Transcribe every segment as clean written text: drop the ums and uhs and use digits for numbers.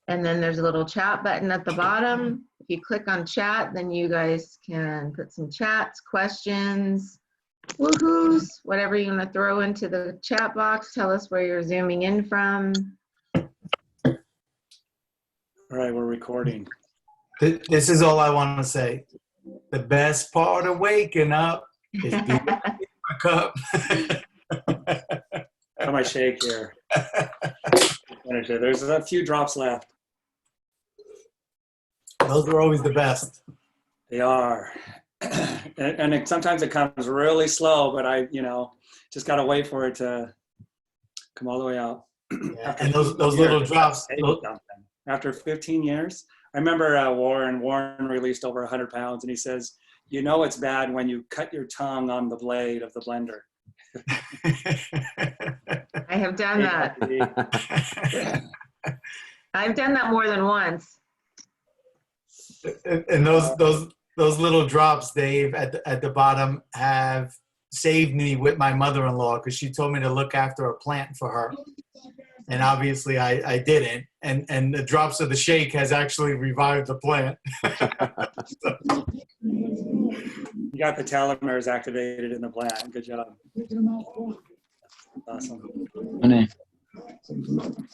And then there's a little chat button at the bottom. If you click on chat, then you guys can put some chats, questions, woohoos, whatever you want to throw into the chat box. Tell us where you're zooming in from. All right, we're recording. This is all I want to say. The best part of waking up is being a cup. Got my shake here. There's a few drops left. Those are always the best. They are. And sometimes it comes really slow, but I, just got to wait for it to come all the way out. Yeah, and those little drops. After 15 years, I remember Warren released over 100 pounds, and he says, it's bad when you cut your tongue on the blade of the blender. I have done that. I've done that more than once. And those little drops, Dave, at the bottom have saved me with my mother-in-law, because she told me to look after a plant for her. And obviously I didn't. And the drops of the shake has actually revived the plant. You got the telomeres activated in the plant. Good job. Awesome.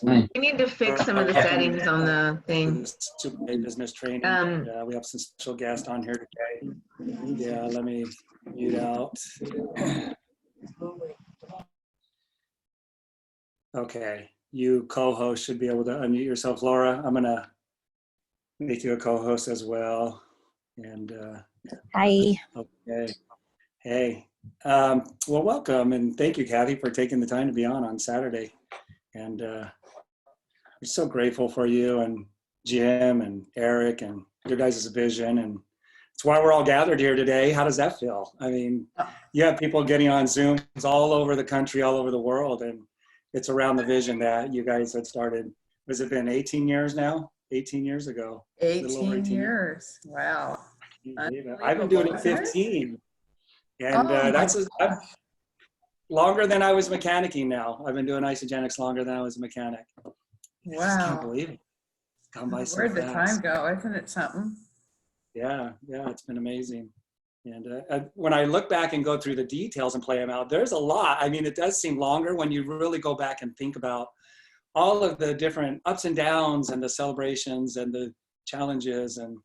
We need to fix some of the settings on the thing. Super business training. We have some special guests on here today. Yeah, let me mute out. Okay, you co-host should be able to unmute yourself. Laura, I'm gonna make you a co-host as well. And hi. Okay. Hey. Well, welcome, and thank you, Kathy, for taking the time to be on Saturday. And we're so grateful for you and Jim and Eric and your guys' vision. And it's why we're all gathered here today. How does that feel? I mean, you have people getting on Zooms all over the country, all over the world, and it's around the vision that you guys had started. Has it been 18 years now? 18 years ago. 18 years. Wow. I've been doing it 15. And that's longer than I was mechanicking now. I've been doing isogenics longer than I was a mechanic. Wow. I just can't believe it. It's gone by so fast. Where'd the time go? Isn't it something? Yeah, it's been amazing. And when I look back and go through the details and play them out, there's a lot. I mean, it does seem longer when you really go back and think about all of the different ups and downs and the celebrations and the challenges and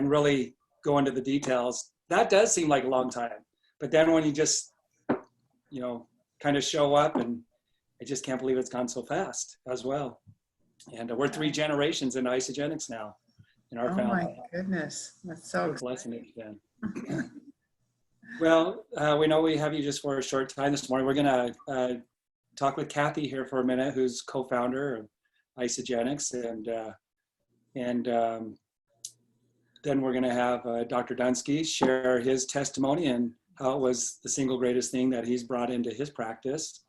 really go into the details. That does seem like a long time. But then when you just, kind of show up, and I just can't believe it's gone so fast as well. And we're 3 generations in isogenics now in our family. Oh my goodness, that's so blessing it's been. Well, we know we have you just for a short time this morning. We're gonna talk with Kathy here for a minute, who's co-founder of Isogenics, and then we're gonna have Dr. Dunsky share his testimony and how it was the single greatest thing that he's brought into his practice.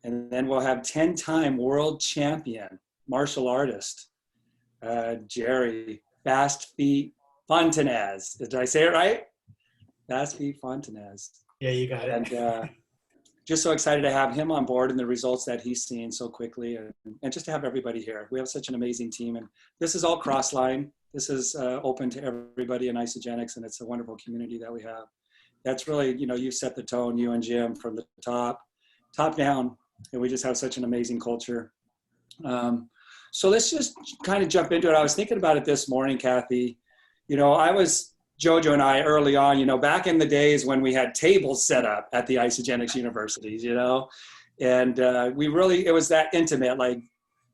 And then we'll have 10-time world champion martial artist, Jerry Fast Feet Fonatanez. Did I say it right? Fast Feet Fonatanez. Yeah, you got it. And just so excited to have him on board and the results that he's seen so quickly, and just to have everybody here. We have such an amazing team, and this is all cross-line. This is open to everybody in Isogenics, and it's a wonderful community that we have. That's really, you set the tone, you and Jim, from the top down, and we just have such an amazing culture. So let's just kind of jump into it. I was thinking about it this morning, Kathy. Jojo and I early on, back in the days when we had tables set up at the Isogenics universities, and it was that intimate, like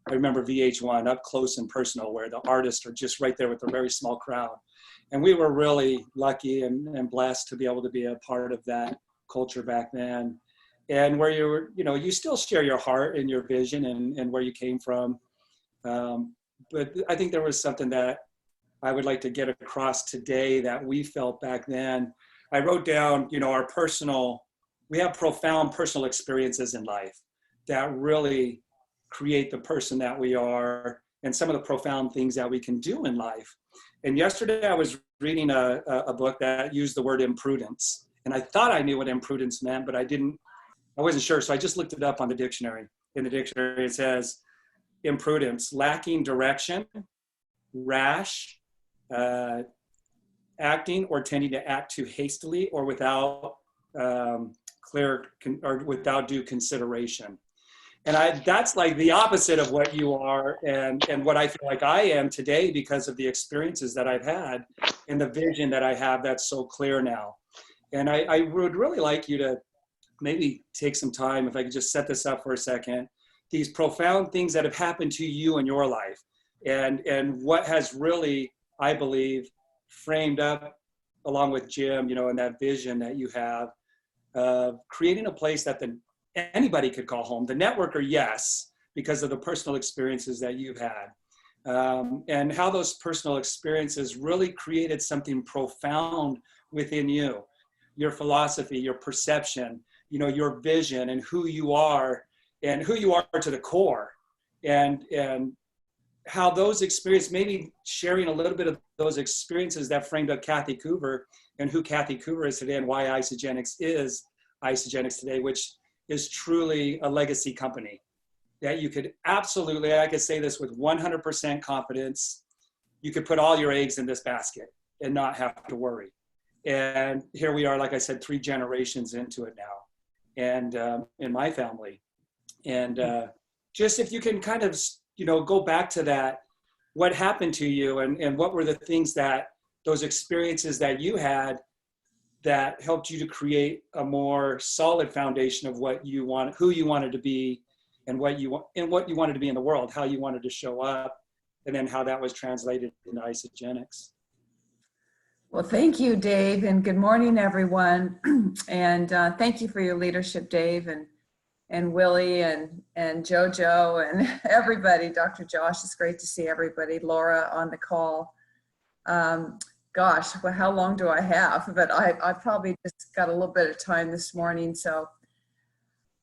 I remember VH1, Up Close and Personal, where the artists are just right there with a very small crowd. And we were really lucky and blessed to be able to be a part of that culture back then. And where you still share your heart and your vision and where you came from. But I think there was something that I would like to get across today that we felt back then. I wrote down, we have profound personal experiences in life that really create the person that we are and some of the profound things that we can do in life. And yesterday I was reading a book that used the word imprudence. And I thought I knew what imprudence meant, but I wasn't sure. So I just looked it up on the dictionary. In the dictionary, it says imprudence, lacking direction rash acting or tending to act too hastily or without or without due consideration. And that's like the opposite of what you are and what I feel like I am today because of the experiences that I've had and the vision that I have that's so clear now. And I would really like you to maybe take some time, if I could just set this up for a second, these profound things that have happened to you in your life and what has really, I believe, framed up along with Jim, you know, and that vision that you have of creating a place that anybody could call home. The networker, yes, because of the personal experiences that you've had. And how those personal experiences really created something profound within you, your philosophy, your perception, you know, your vision and who you are to the core, and how those experiences, maybe sharing a little bit of those experiences that framed up Kathy Coover and who Kathy Coover is today and why Isagenix is Isagenix today, which is truly a legacy company that you could absolutely, I could say this with 100% confidence, you could put all your eggs in this basket and not have to worry. And here we are, like I said, 3 generations into it now, and in my family. And just if you can kind of, you know, go back to that, what happened to you and what were the things that, those experiences that you had that helped you to create a more solid foundation of what you want, who you wanted to be and what you wanted to be in the world, how you wanted to show up, and then how that was translated into Isagenix. Well, thank you, Dave, and good morning, everyone. And thank you for your leadership, Dave, and Willie and JoJo and everybody. Dr. Josh, it's great to see everybody. Laura on the call. Gosh, well, how long do I have? But I probably just got a little bit of time this morning. So,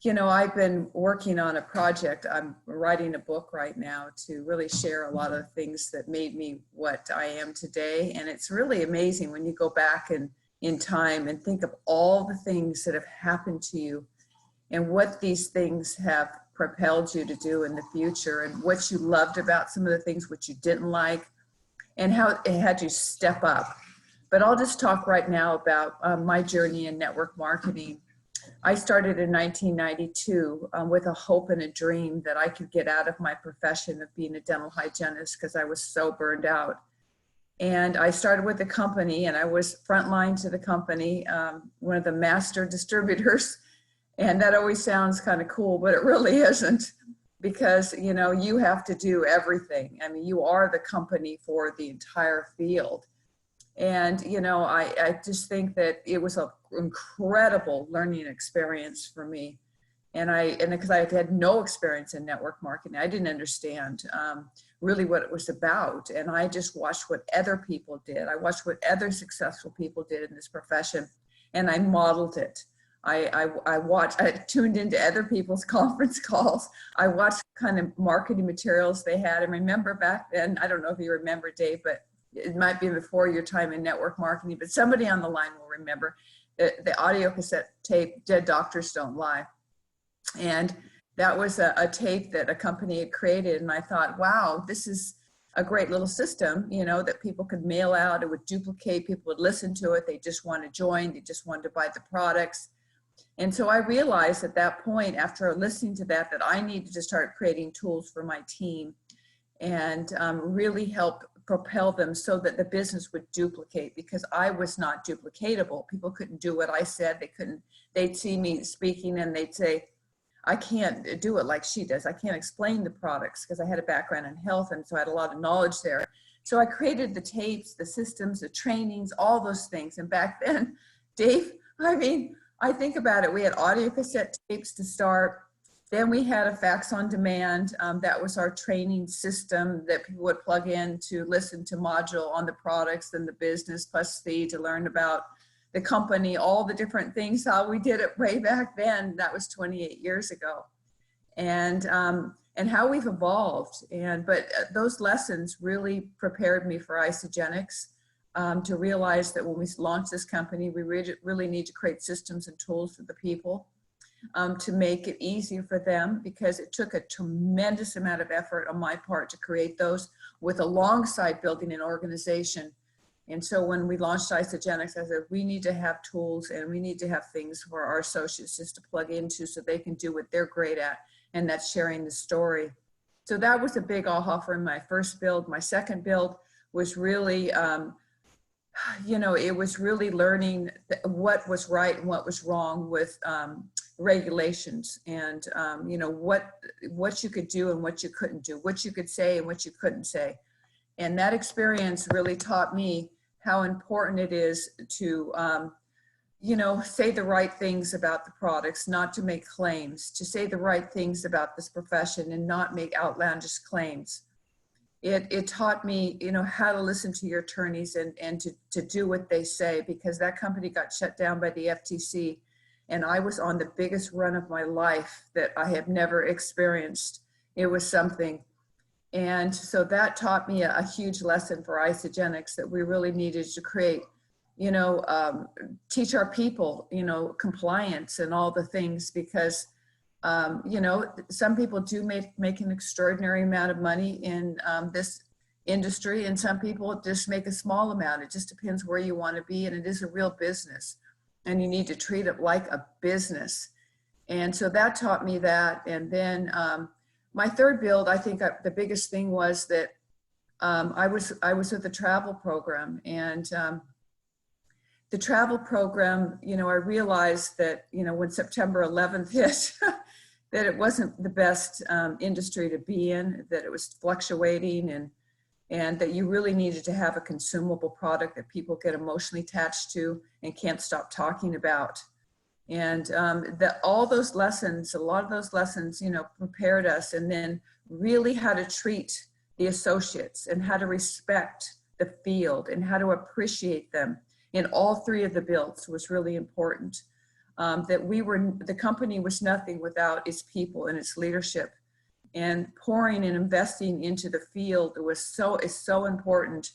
you know, I've been working on a project. I'm writing a book right now to really share a lot of things that made me what I am today. And it's really amazing when you go back in time and think of all the things that have happened to you and what these things have propelled you to do in the future and what you loved about some of the things, what you didn't like, and how it had you step up. But I'll just talk right now about my journey in network marketing. I started in 1992 with a hope and a dream that I could get out of my profession of being a dental hygienist because I was so burned out. And I started with the company, and I was frontline to the company, one of the master distributors. And that always sounds kind of cool, but it really isn't, because, you know, you have to do everything. I mean, you are the company for the entire field. And, you know, I just think that it was an incredible learning experience for me. And because I had no experience in network marketing, I didn't understand really what it was about. And I just watched what other people did. I watched what other successful people did in this profession, and I modeled it. I tuned into other people's conference calls. I watched kind of marketing materials they had. And remember back then, I don't know if you remember, Dave, but it might be before your time in network marketing, but somebody on the line will remember the audio cassette tape, Dead Doctors Don't Lie. And that was a tape that a company had created. And I thought, wow, this is a great little system, you know, that people could mail out. It would duplicate, people would listen to it. They just want to join. They just wanted to buy the products. And so I realized at that point, after listening to that I needed to start creating tools for my team and really help propel them so that the business would duplicate, because I was not duplicatable. People couldn't do what I said. They'd see me speaking and they'd say, I can't do it like she does. I can't explain the products, because I had a background in health, and so I had a lot of knowledge there. So I created the tapes, the systems, the trainings, all those things. And back then, Dave, I mean, I think about it, we had audio cassette tapes to start. Then we had a fax on demand. That was our training system that people would plug in to listen to module on the products and the business, plus fee to learn about the company, all the different things, how we did it way back then. That was 28 years ago. And how we've evolved. But those lessons really prepared me for Isagenix. To realize that when we launch this company, we really need to create systems and tools for the people to make it easier for them, because it took a tremendous amount of effort on my part to create those. with alongside building an organization. And so when we launched Isogenics, I said, we need to have tools and we need to have things for our associates just to plug into so they can do what they're great at, and that's sharing the story. So that was a big aha for my first build. My second build was really, it was really learning what was right and what was wrong with regulations, and what you could do and what you couldn't do, what you could say and what you couldn't say. And that experience really taught me how important it is to, say the right things about the products, not to make claims, to say the right things about this profession and not make outlandish claims. It taught me, how to listen to your attorneys and to do what they say, because that company got shut down by the FTC. And I was on the biggest run of my life that I have never experienced. It was something. And so that taught me a huge lesson for Isogenics, that we really needed to create, teach our people, compliance and all the things, because, some people do make an extraordinary amount of money in this industry, and some people just make a small amount. It just depends where you want to be, and it is a real business, and you need to treat it like a business. And so that taught me that. And then my third build, I think the biggest thing was that I was with the travel program, and the travel program, I realized that, when September 11th hit, that it wasn't the best industry to be in, that it was fluctuating, and that you really needed to have a consumable product that people get emotionally attached to and can't stop talking about. And all those lessons, a lot of those lessons, prepared us, and then really how to treat the associates and how to respect the field and how to appreciate them in all three of the builds was really important. That the company was nothing without its people and its leadership, and pouring and investing into the field is so important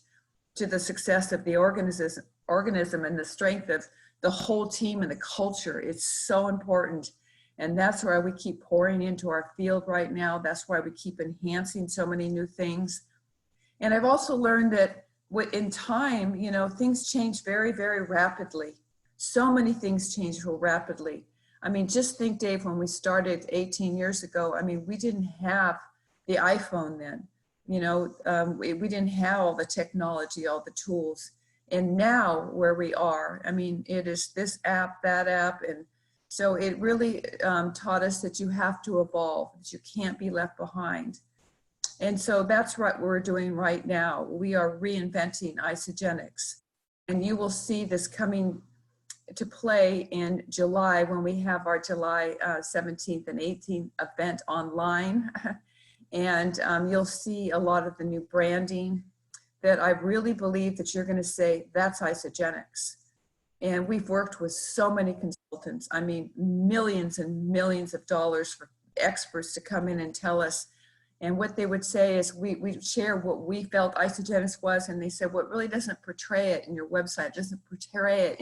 to the success of the organism and the strength of the whole team and the culture. It's so important. And that's why we keep pouring into our field right now. That's why we keep enhancing so many new things. And I've also learned that in time, things change very, very rapidly. So many things change so rapidly. I mean, just think, Dave, when we started 18 years ago, we didn't have the iPhone then. We didn't have all the technology, all the tools. And now where we are, it is this app, that app. And so it really taught us that you have to evolve, that you can't be left behind. And so that's what we're doing right now. We are reinventing Isogenics. And you will see this coming to play in July when we have our July 17th and 18th event online. And you'll see a lot of the new branding that I really believe that you're going to say, that's Isogenics. And we've worked with so many consultants. Millions and millions of dollars for experts to come in and tell us. And what they would say is we share what we felt Isogenics was. And they said, what really doesn't portray it in your website, doesn't portray it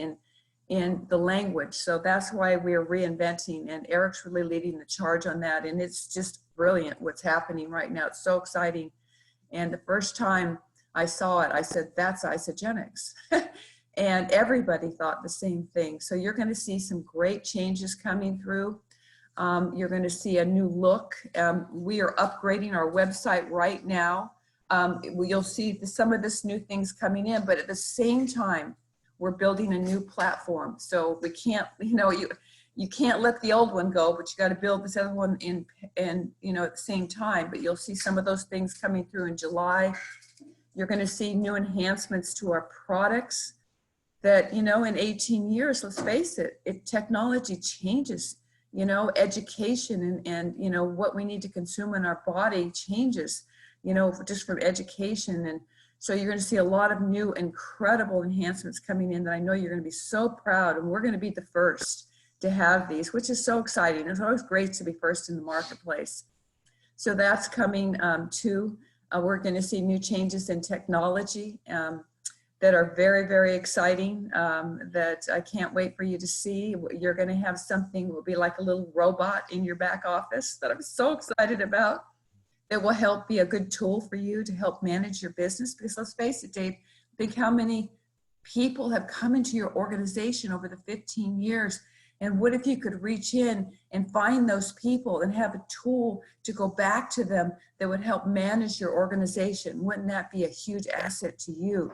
in the language. So that's why we're reinventing. And Eric's really leading the charge on that. And it's just brilliant what's happening right now. It's so exciting. And the first time I saw it, I said, that's Isogenics. And everybody thought the same thing. So you're going to see some great changes coming through. You're going to see a new look. We are upgrading our website right now. You'll see some of this new things coming in, but at the same time, we're building a new platform. So we can't, you can't let the old one go, but you got to build this other one in, at the same time. But you'll see some of those things coming through in July. You're going to see new enhancements to our products that, in 18 years, let's face it, technology changes, education and what we need to consume in our body changes, just from education. And so you're going to see a lot of new, incredible enhancements coming in that I know you're going to be so proud, and we're going to be the first to have these, which is so exciting. It's always great to be first in the marketplace. So that's coming too. We're going to see new changes in technology that are very, very exciting, that I can't wait for you to see. You're going to have something will be like a little robot in your back office that I'm so excited about, that will help be a good tool for you to help manage your business. Because let's face it, Dave, think how many people have come into your organization over the 15 years. And what if you could reach in and find those people and have a tool to go back to them that would help manage your organization? Wouldn't that be a huge asset to you?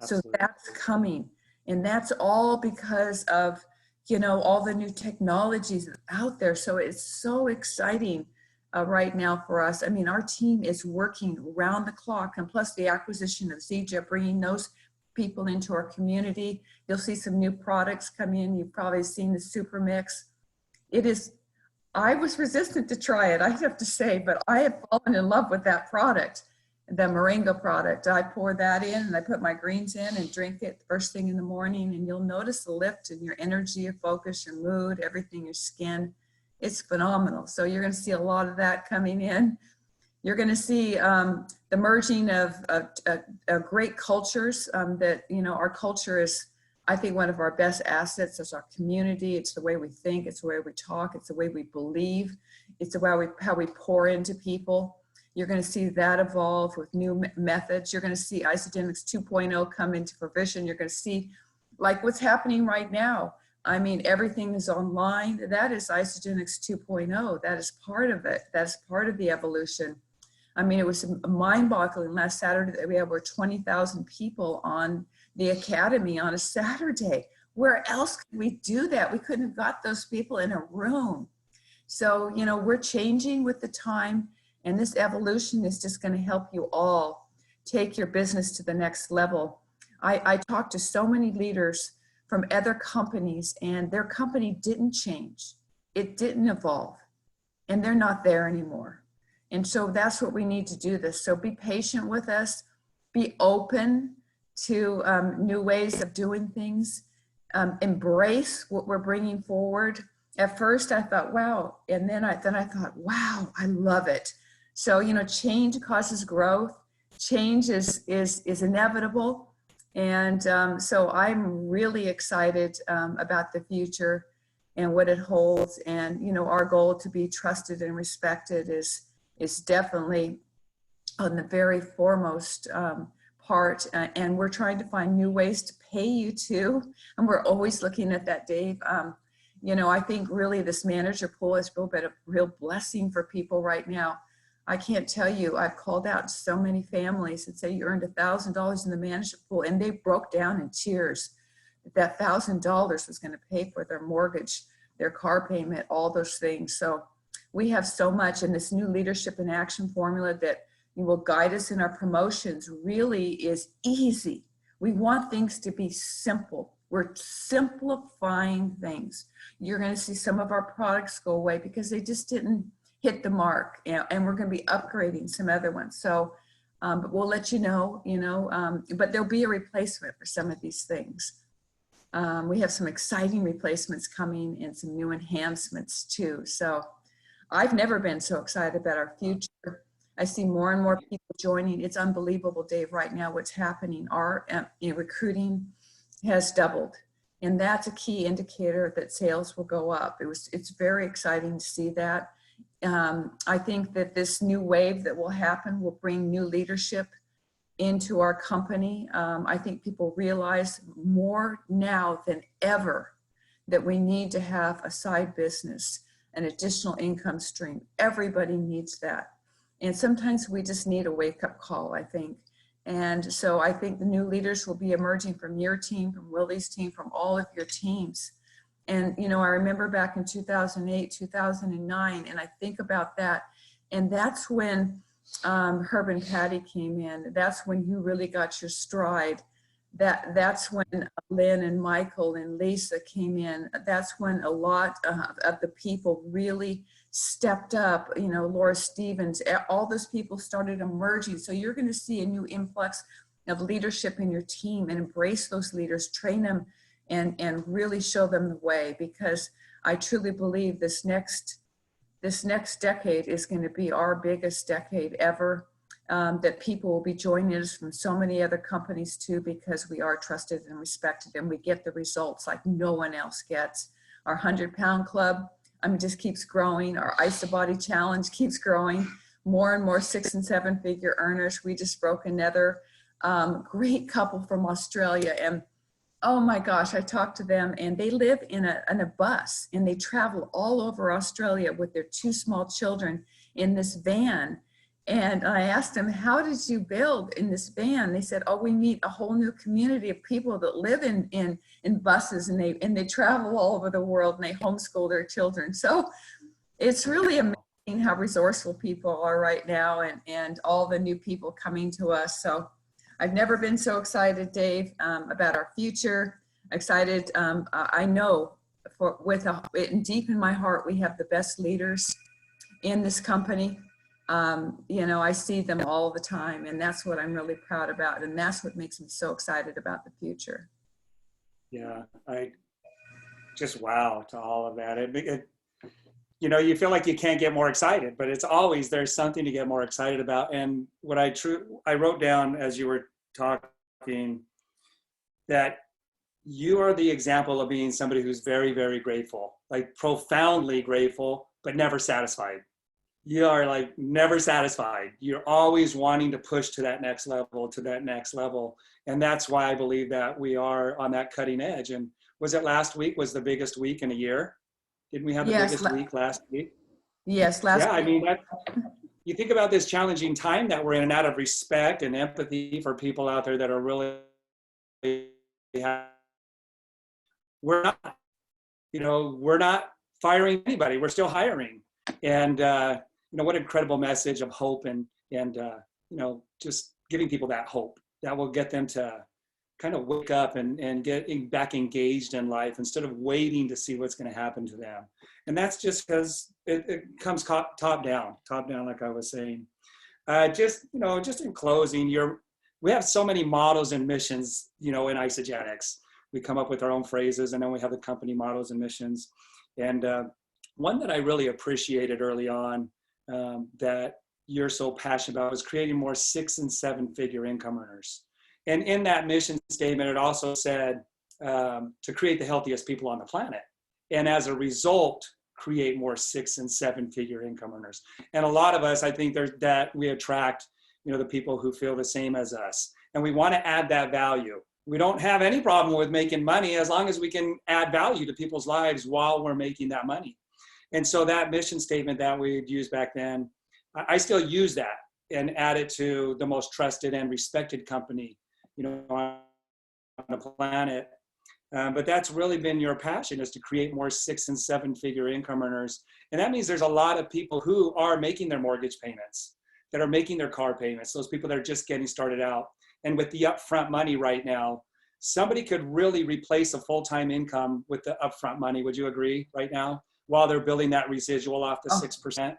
Absolutely. So that's coming. And that's all because of, you know, all the new technologies out there. So it's so exciting right now for us. I mean, our team is working around the clock, and plus the acquisition of ZJ, bringing those people into our community. You'll see some new products come in. You've probably seen the Super Mix. It is, I was resistant to try it, I have to say, but I have fallen in love with that product, the Moringa product. I pour that in and I put my greens in and drink it first thing in the morning, and you'll notice the lift in your energy, your focus, your mood, everything, your skin. It's phenomenal. So you're going to see a lot of that coming in. You're going to see the merging of great cultures that, you know, our culture is, I think, one of our best assets is our community. It's the way we think. It's the way we talk. It's the way we believe. It's the way how we pour into people. You're going to see that evolve with new methods. You're going to see Isogenics 2.0 come into provision. You're going to see like what's happening right now. I mean, everything is online. That is Isogenics 2.0. That is part of it. That's part of the evolution. I mean, it was mind-boggling last Saturday that we had over 20,000 people on the Academy on a Saturday. Where else could we do that? We couldn't have got those people in a room. So, you know, we're changing with the time, and this evolution is just going to help you all take your business to the next level. I talked to so many leaders from other companies, and their company didn't change. It didn't evolve, and they're not there anymore. And so that's what we need to do this. So be patient with us, be open to new ways of doing things, embrace what we're bringing forward. At first I thought, wow. And then I thought, wow, I love it. So, you know, change causes growth. Change is inevitable. And so I'm really excited about the future and what it holds. And, you know, our goal to be trusted and respected is definitely on the very foremost part. And we're trying to find new ways to pay you too. And we're always looking at that, Dave. You know, I think really this manager pool has been a real blessing for people right now. I can't tell you, I've called out so many families and say you earned $1,000 in the manager pool, and they broke down in tears. That $1,000 was going to pay for their mortgage, their car payment, all those things. So we have so much in this new leadership and action formula that will guide us in our promotions really is easy. We want things to be simple. We're simplifying things. You're going to see some of our products go away because they just didn't hit the mark, and we're going to be upgrading some other ones. So, but we'll let you know, but there'll be a replacement for some of these things. We have some exciting replacements coming and some new enhancements too. So I've never been so excited about our future. I see more and more people joining. It's unbelievable, Dave, right now what's happening. Our recruiting has doubled, and that's a key indicator that sales will go up. It's very exciting to see that. I think that this new wave that will happen will bring new leadership into our company. I think people realize more now than ever that we need to have a side business, an additional income stream. Everybody needs that. And sometimes we just need a wake-up call, I think. And so I think the new leaders will be emerging from your team, from Willie's team, from all of your teams. And, you know, I remember back in 2008, 2009, and I think about that. And that's when Herb and Patty came in. That's when you really got your stride. That's when Lynn and Michael and Lisa came in. That's when a lot of the people really stepped up. You know, Laura Stevens, all those people started emerging. So you're going to see a new influx of leadership in your team, and embrace those leaders, train them, and really show them the way, because I truly believe this next decade is going to be our biggest decade ever, that people will be joining us from so many other companies too, because we are trusted and respected, and we get the results like no one else gets. Our 100-pound club, just keeps growing. Our Isobody challenge keeps growing. more and more 6- and 7-figure earners. We just broke another great couple from Australia, and oh my gosh, I talked to them, and they live in a bus, and they travel all over Australia with their 2 small children in this van. And I asked them, how did you build in this van? They said, oh, we meet a whole new community of people that live in buses, and they travel all over the world, and they homeschool their children. So it's really amazing how resourceful people are right now, and all the new people coming to us. So I've never been so excited, Dave, about our future. Excited. I know deep in my heart, we have the best leaders in this company. I see them all the time, and that's what I'm really proud about. And that's what makes me so excited about the future. Yeah, I just wow to all of that. You feel like you can't get more excited, but it's always, there's something to get more excited about. And what I wrote down as you were talking, that you are the example of being somebody who's very, very grateful, like profoundly grateful, but never satisfied. You are like never satisfied. You're always wanting to push to that next level, And that's why I believe that we are on that cutting edge. And was it last week was the biggest week in a year? Didn't we have the biggest week last week? Yes, last week. I mean, you think about this challenging time that we're in, and out of respect and empathy for people out there that are really, we're not firing anybody. We're still hiring. And, what an incredible message of hope and just giving people that hope that will get them to kind of wake up and get back engaged in life instead of waiting to see what's going to happen to them. And that's just because it comes top down, like I was saying. Just in closing, we have so many models and missions, in Isogenics. We come up with our own phrases, and then we have the company models and missions. And one that I really appreciated early on that you're so passionate about was creating more 6- and 7-figure income earners. And in that mission statement, it also said to create the healthiest people on the planet. And as a result, create more 6- and 7-figure income earners. And a lot of us, I think that we attract, the people who feel the same as us. And we want to add that value. We don't have any problem with making money as long as we can add value to people's lives while we're making that money. And so that mission statement that we'd used back then, I still use that and add it to the most trusted and respected company, on the planet. But that's really been your passion, is to create more 6- and 7-figure income earners. And that means there's a lot of people who are making their mortgage payments, that are making their car payments, those people that are just getting started out. And with the upfront money right now, somebody could really replace a full-time income with the upfront money. Would you agree right now, while they're building that residual off the 6%?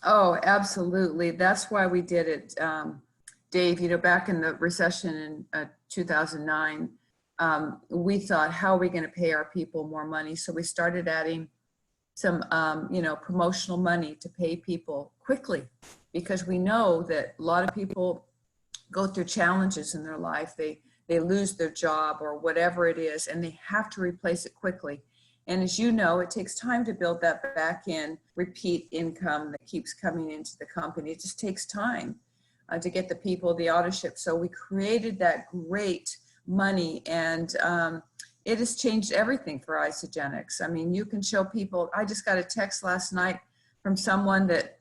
Oh, absolutely. That's why we did it, Dave. Back in the recession in 2009, we thought, how are we going to pay our people more money? So we started adding some, promotional money to pay people quickly, because we know that a lot of people go through challenges in their life. They lose their job or whatever it is, and they have to replace it quickly. And as you know, it takes time to build that back in repeat income that keeps coming into the company. It just takes time to get the people, the authorship. So we created that great money, and it has changed everything for Isogenics. I mean, you can show people, I just got a text last night from someone that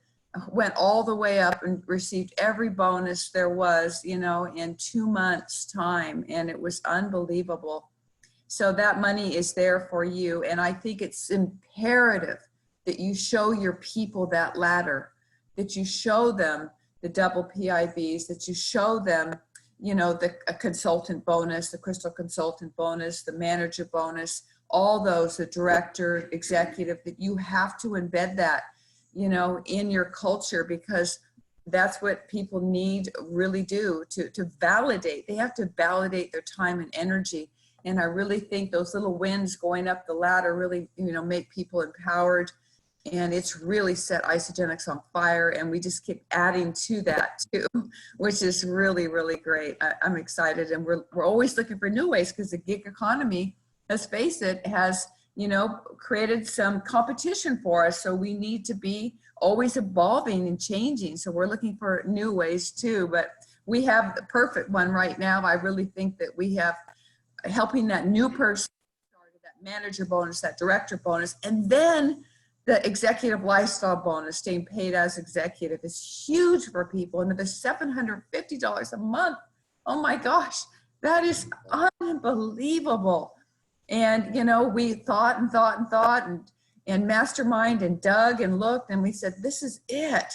went all the way up and received every bonus there was, in 2 months' time. And it was unbelievable. So that money is there for you. And I think it's imperative that you show your people that ladder, that you show them the double PIBs, that you show them, the consultant bonus, the crystal consultant bonus, the manager bonus, all those, the director, executive, that you have to embed that, in your culture, because that's what people really do to validate. They have to validate their time and energy. And I really think those little wins going up the ladder really, make people empowered. And it's really set Isogenics on fire. And we just keep adding to that too, which is really, really great. I'm excited. And we're always looking for new ways, because the gig economy, let's face it, has, created some competition for us. So we need to be always evolving and changing. So we're looking for new ways too, but we have the perfect one right now. I really think that we have helping that new person, that manager bonus, that director bonus, and then the executive lifestyle bonus, staying paid as executive, is huge for people. And the $750 a month, oh my gosh, that is unbelievable. And, you know, we thought and mastermind and dug and looked, and we said, this is it.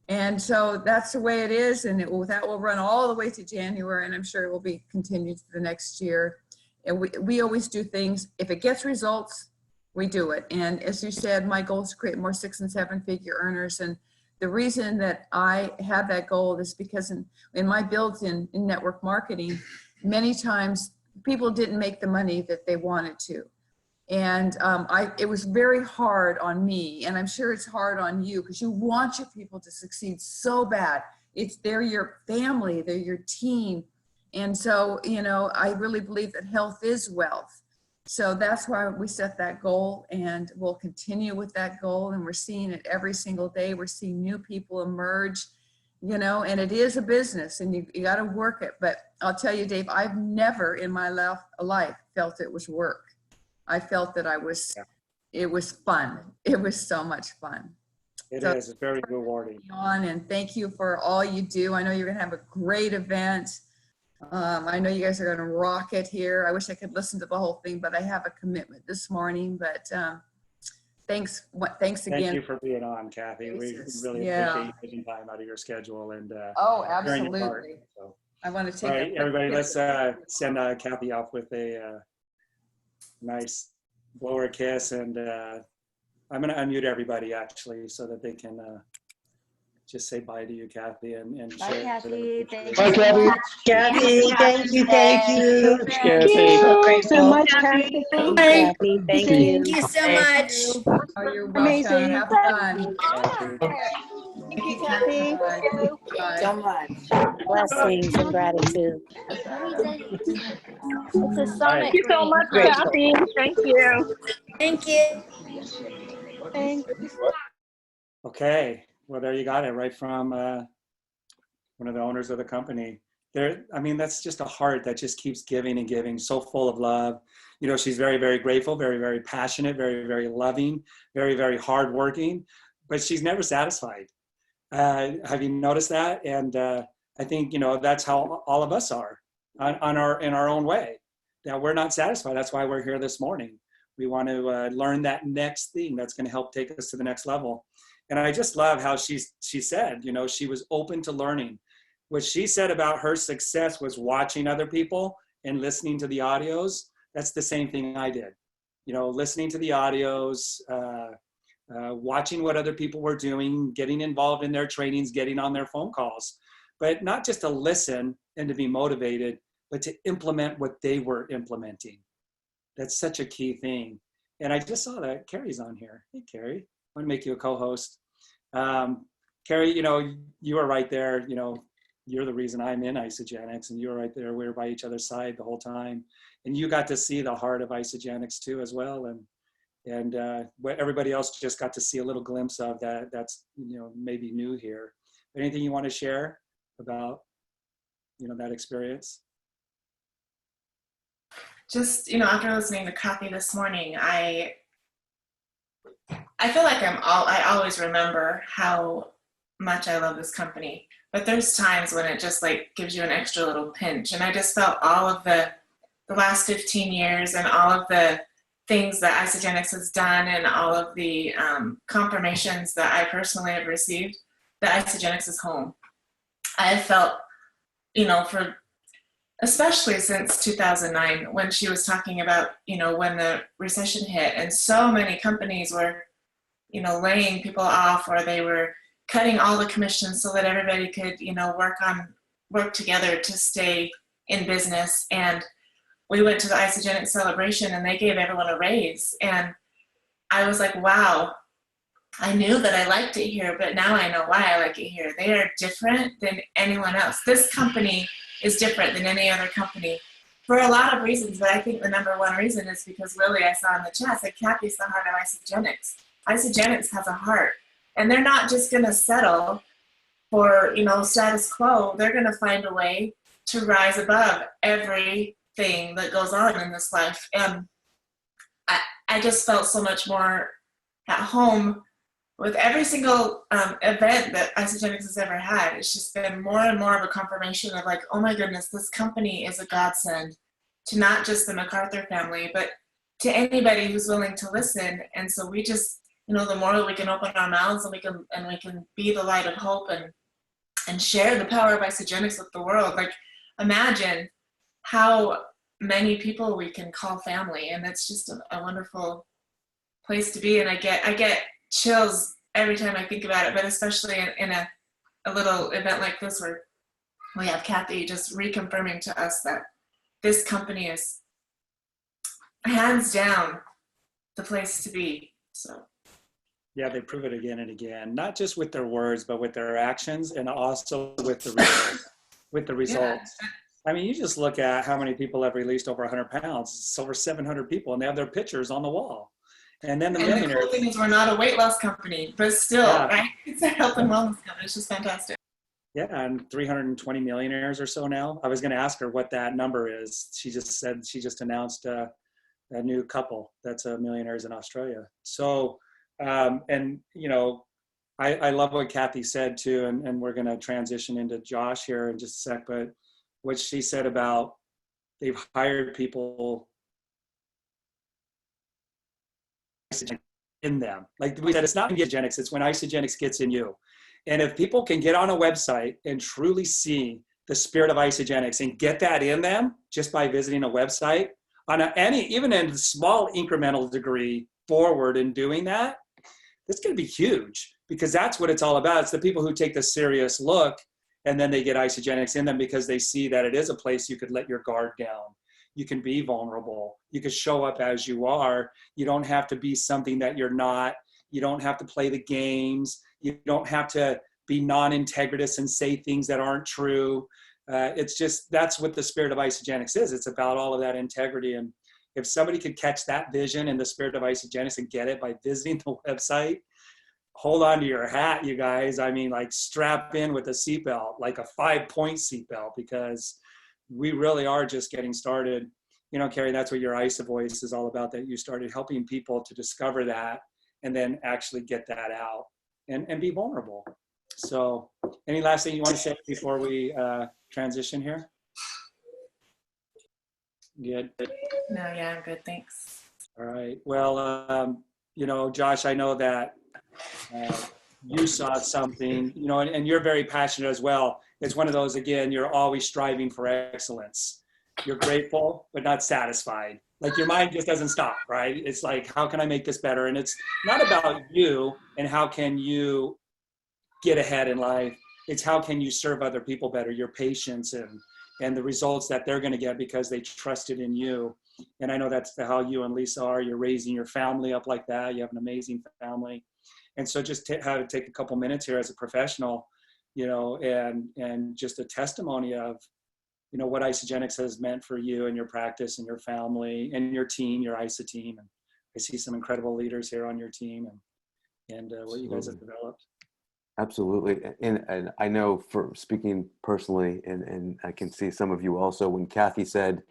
And so that's the way it is. And that will run all the way to January, and I'm sure it will be continued to the next year. And we always do things, if it gets results, we do it. And as you said, my goal is to create more 6- and 7-figure earners. And the reason that I have that goal is because in my builds in network marketing, many times people didn't make the money that they wanted to. And it was very hard on me, and I'm sure it's hard on you, because you want your people to succeed so bad. They're your family, they're your team. And so, you know, I really believe that health is wealth. So that's why we set that goal, and we'll continue with that goal. And we're seeing it every single day. We're seeing new people emerge, you know, and it is a business, and you got to work it. But I'll tell you, Dave, I've never in my life felt it was work. I felt that it was fun. It was so much fun. It is. It's very rewarding. And thank you for all you do. I know you're going to have a great event. I know you guys are going to rock it here. I wish I could listen to the whole thing, but I have a commitment this morning. But thanks again. Thank you for being on, Kathy. We really appreciate you taking time out of your schedule and oh, sharing your part. absolutely. So, I want to take all right, everybody, let's send Kathy off with a nice blower kiss, and I'm going to unmute everybody actually so that they can just say bye to you, Kathy, and Bye, share. Kathy. Bye, Kathy. Kathy, thank you. Kathy. So grateful. much, Kathy. Thank you, Kathy. Thank you. Thank you so much. Oh, you're welcome. Amazing. Have fun. Thank you, Kathy. Bye. So much. Blessings and gratitude. It's a summit. Thank you so much, Kathy. Thank you. Thank you. Okay, well, there you got it, right from one of the owners of the company. I mean, that's just a heart that just keeps giving and giving, so full of love. You know, she's very, very grateful, very, very passionate, very, very loving, very, very hardworking, but she's never satisfied. Have you noticed that? And I think, you know, that's how all of us are in our own way, that we're not satisfied. That's why we're here this morning. We want to learn that next thing that's going to help take us to the next level. And I just love how she said, you know, she was open to learning. What she said about her success was watching other people and listening to the audios. That's the same thing I did. You know, listening to the audios, watching what other people were doing, getting involved in their trainings, getting on their phone calls. But not just to listen and to be motivated, but to implement what they were implementing. That's such a key thing. And I just saw that Carrie's on here. Hey, Carrie, I want to make you a co-host. Carrie, you know, you were right there. You know, you're the reason I'm in Isogenics, and you were right there. We were by each other's side the whole time. And you got to see the heart of Isogenics too as well. And what everybody else just got to see a little glimpse of that's, you know, maybe new here. Anything you want to share about, you know, that experience? Just, you know, after listening to Kathy this morning, I feel like I always remember how much I love this company, but there's times when it just like gives you an extra little pinch. And I just felt all of the last 15 years and all of the things that Isogenics has done and all of the confirmations that I personally have received, that Isogenics is home. I have felt, you know, especially since 2009, when she was talking about, you know, when the recession hit and so many companies were, you know, laying people off, or they were cutting all the commissions so that everybody could, you know, work together to stay in business. And we went to the Isogenics celebration and they gave everyone a raise. And I was like, wow, I knew that I liked it here, but now I know why I like it here. They are different than anyone else. This company is different than any other company for a lot of reasons, but I think the number one reason is because Lily, I saw in the chat, said Kathy's the heart of Isogenics. Isogenics has a heart, And they're not just going to settle for, status quo. They're going to find a way to rise above everything that goes on in this life. And I just felt so much more at home with every single event that Isagenix has ever had. It's just been more and more of a confirmation of like, oh my goodness, this company is a godsend to not just the MacArthur family, but to anybody who's willing to listen. And so we just, the more that we can open our mouths and we can be the light of hope and share the power of Isagenix with the world. Like, imagine how many people we can call family, and it's just a wonderful place to be. And I get chills every time I think about it, but especially in a little event like this where we have Kathy just reconfirming to us that this company is hands down the place to be. So yeah, they prove it again and again, not just with their words, but with their actions, and also with the results. Yeah. I mean, you just look at how many people have released over 100 pounds. It's over 700 people, and they have their pictures on the wall. And then the And the cool thing is we're not a weight loss company, but still, right? It's a health and wellness company. It's just fantastic. Yeah, and 320 millionaires or so now. I was going to ask her what that number is. She just said she just announced a new couple that's millionaires in Australia. So, and I love what Kathy said too, and we're going to transition into Josh here in just a sec. But what she said about they've hired people in them. Like we said, it's not Isagenix, it's when Isagenix gets in you. And if people can get on a website and truly see the spirit of Isagenix and get that in them just by visiting a website on even in a small incremental degree forward in doing that, it's going to be huge, because that's what it's all about. It's the people who take the serious look and then they get Isagenix in them because they see that it is a place you could let your guard down. You can be vulnerable. You can show up as you are. You don't have to be something that you're not. You don't have to play the games. You don't have to be non-integritous and say things that aren't true. It's just, that's what the spirit of Isagenix is. It's about all of that integrity. And if somebody could catch that vision and the spirit of Isagenix and get it by visiting the website, hold on to your hat, you guys. I mean, like, strap in with a seatbelt, like a 5-point seatbelt, because we really are just getting started. Carrie, that's what your ISA voice is all about, that you started helping people to discover that and then actually get that out and be vulnerable. So any last thing you want to say before we transition here? Good. No, yeah, I'm good. Thanks. All right. Well, Josh, I know that you saw something, and you're very passionate as well. It's one of those, again, you're always striving for excellence. You're grateful, but not satisfied. Like, your mind just doesn't stop, right? It's like, how can I make this better? And it's not about you and how can you get ahead in life. It's how can you serve other people better, your patients and the results that they're going to get because they trusted in you. And I know that's how you and Lisa are. You're raising your family up like that. You have an amazing family. And so just how to take a couple minutes here as a professional, and just a testimony of, what Isagenix has meant for you and your practice and your family and your team, your ISA team. And I see some incredible leaders here on your team and what you guys have developed. Absolutely. And I know, for speaking personally, and I can see some of you also, when Kathy said,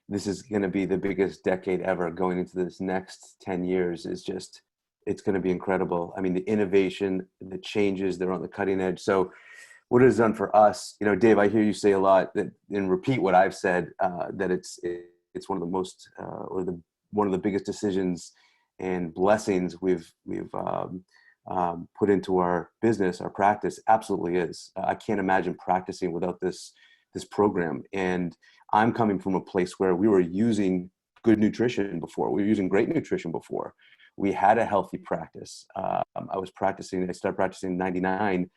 this is going to be the biggest decade ever going into this next 10 years, it's going to be incredible. I mean, the innovation, the changes, they're on the cutting edge. So what it has done for us, Dave, I hear you say a lot that, and repeat what I've said, that it's one of the most, one of the biggest decisions and blessings we've put into our business, our practice. Absolutely is. I can't imagine practicing without this program. And I'm coming from a place where we were using good nutrition before. We were using great nutrition before. We had a healthy practice. I started practicing in 99.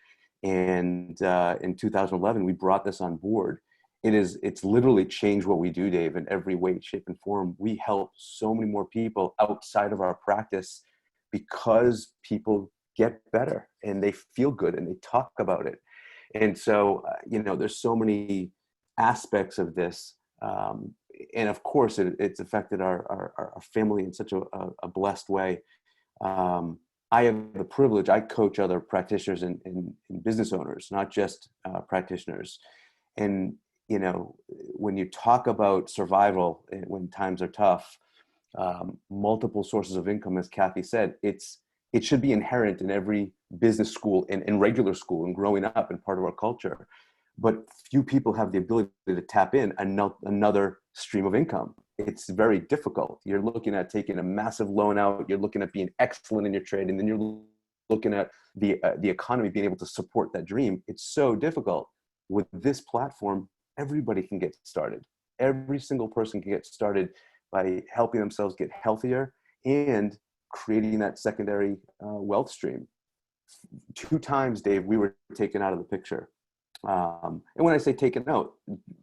And in 2011, we brought this on board. It's literally changed what we do, Dave, in every way, shape, and form. We help so many more people outside of our practice because people get better and they feel good and they talk about it. And so, there's so many aspects of this. And of course, it's affected our family in such a blessed way. I have the privilege, I coach other practitioners and business owners, not just practitioners. And, you know, when you talk about survival, when times are tough, multiple sources of income, as Kathy said, it should be inherent in every business school and regular school and growing up and part of our culture. But few people have the ability to tap in another stream of income. It's very difficult. You're looking at taking a massive loan out. You're looking at being excellent in your trade. And then you're looking at the economy being able to support that dream. It's so difficult. With this platform, everybody can get started. Every single person can get started by helping themselves get healthier and creating that secondary wealth stream. 2 times, Dave, we were taken out of the picture. And when I say taken out,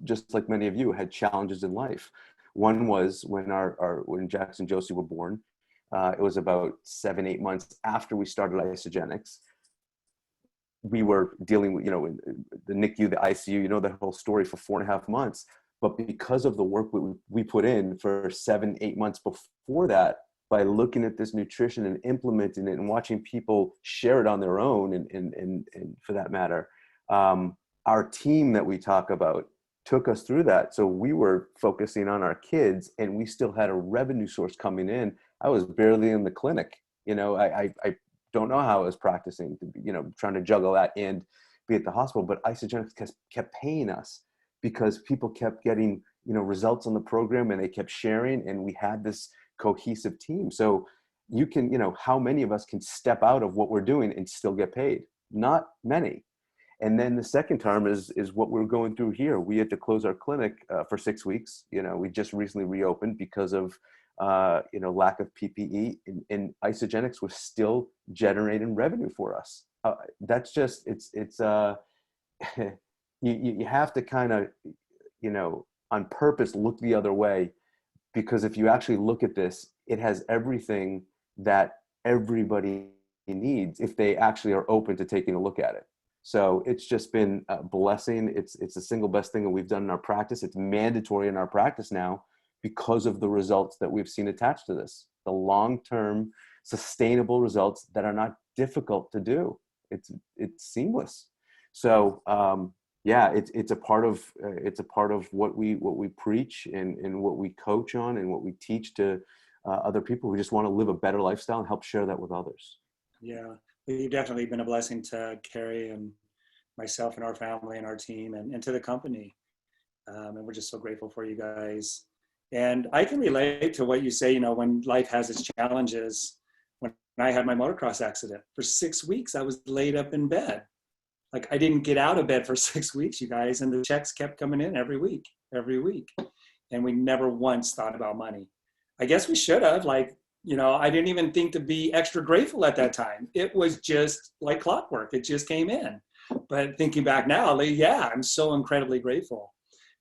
just like many of you had challenges in life. One was when when Jax and Josie were born. It was about 7-8 months after we started Isogenics. We were dealing with, you know, the NICU, the ICU, you know, the whole story for 4.5 months. But because of the work we put in for 7-8 months before that, by looking at this nutrition and implementing it and watching people share it on their own, and for that matter, our team that we talk about took us through that. So we were focusing on our kids and we still had a revenue source coming in. I was barely in the clinic. You know, I don't know how I was practicing, you know, trying to juggle that and be at the hospital, but Isogenics kept paying us because people kept getting, you know, results on the program and they kept sharing, and we had this cohesive team. So you can, you know, how many of us can step out of what we're doing and still get paid? Not many. And then the second term is what we're going through here. We had to close our clinic for 6 weeks. You know, we just recently reopened because of, you know, lack of PPE, and Isogenics was still generating revenue for us. That's just, you have to kind of, you know, on purpose look the other way, because if you actually look at this, it has everything that everybody needs if they actually are open to taking a look at it. So it's just been a blessing. It's the single best thing that we've done in our practice. It's mandatory in our practice now because of the results that we've seen attached to this. The long-term sustainable results that are not difficult to do. It's seamless. So yeah, it's a part of what we preach and what we coach on and what we teach to other people. We just want to live a better lifestyle and help share that with others. Yeah, you've definitely been a blessing to Carrie and myself and our family and our team and to the company. And we're just so grateful for you guys. And I can relate to what you say, you know, when life has its challenges. When I had my motocross accident, for 6 weeks, I was laid up in bed. Like, I didn't get out of bed for 6 weeks, you guys, and the checks kept coming in every week. And we never once thought about money. I guess we should have, like, you know, I didn't even think to be extra grateful at that time. It was just like clockwork. It just came in. But thinking back now, like, yeah, I'm so incredibly grateful.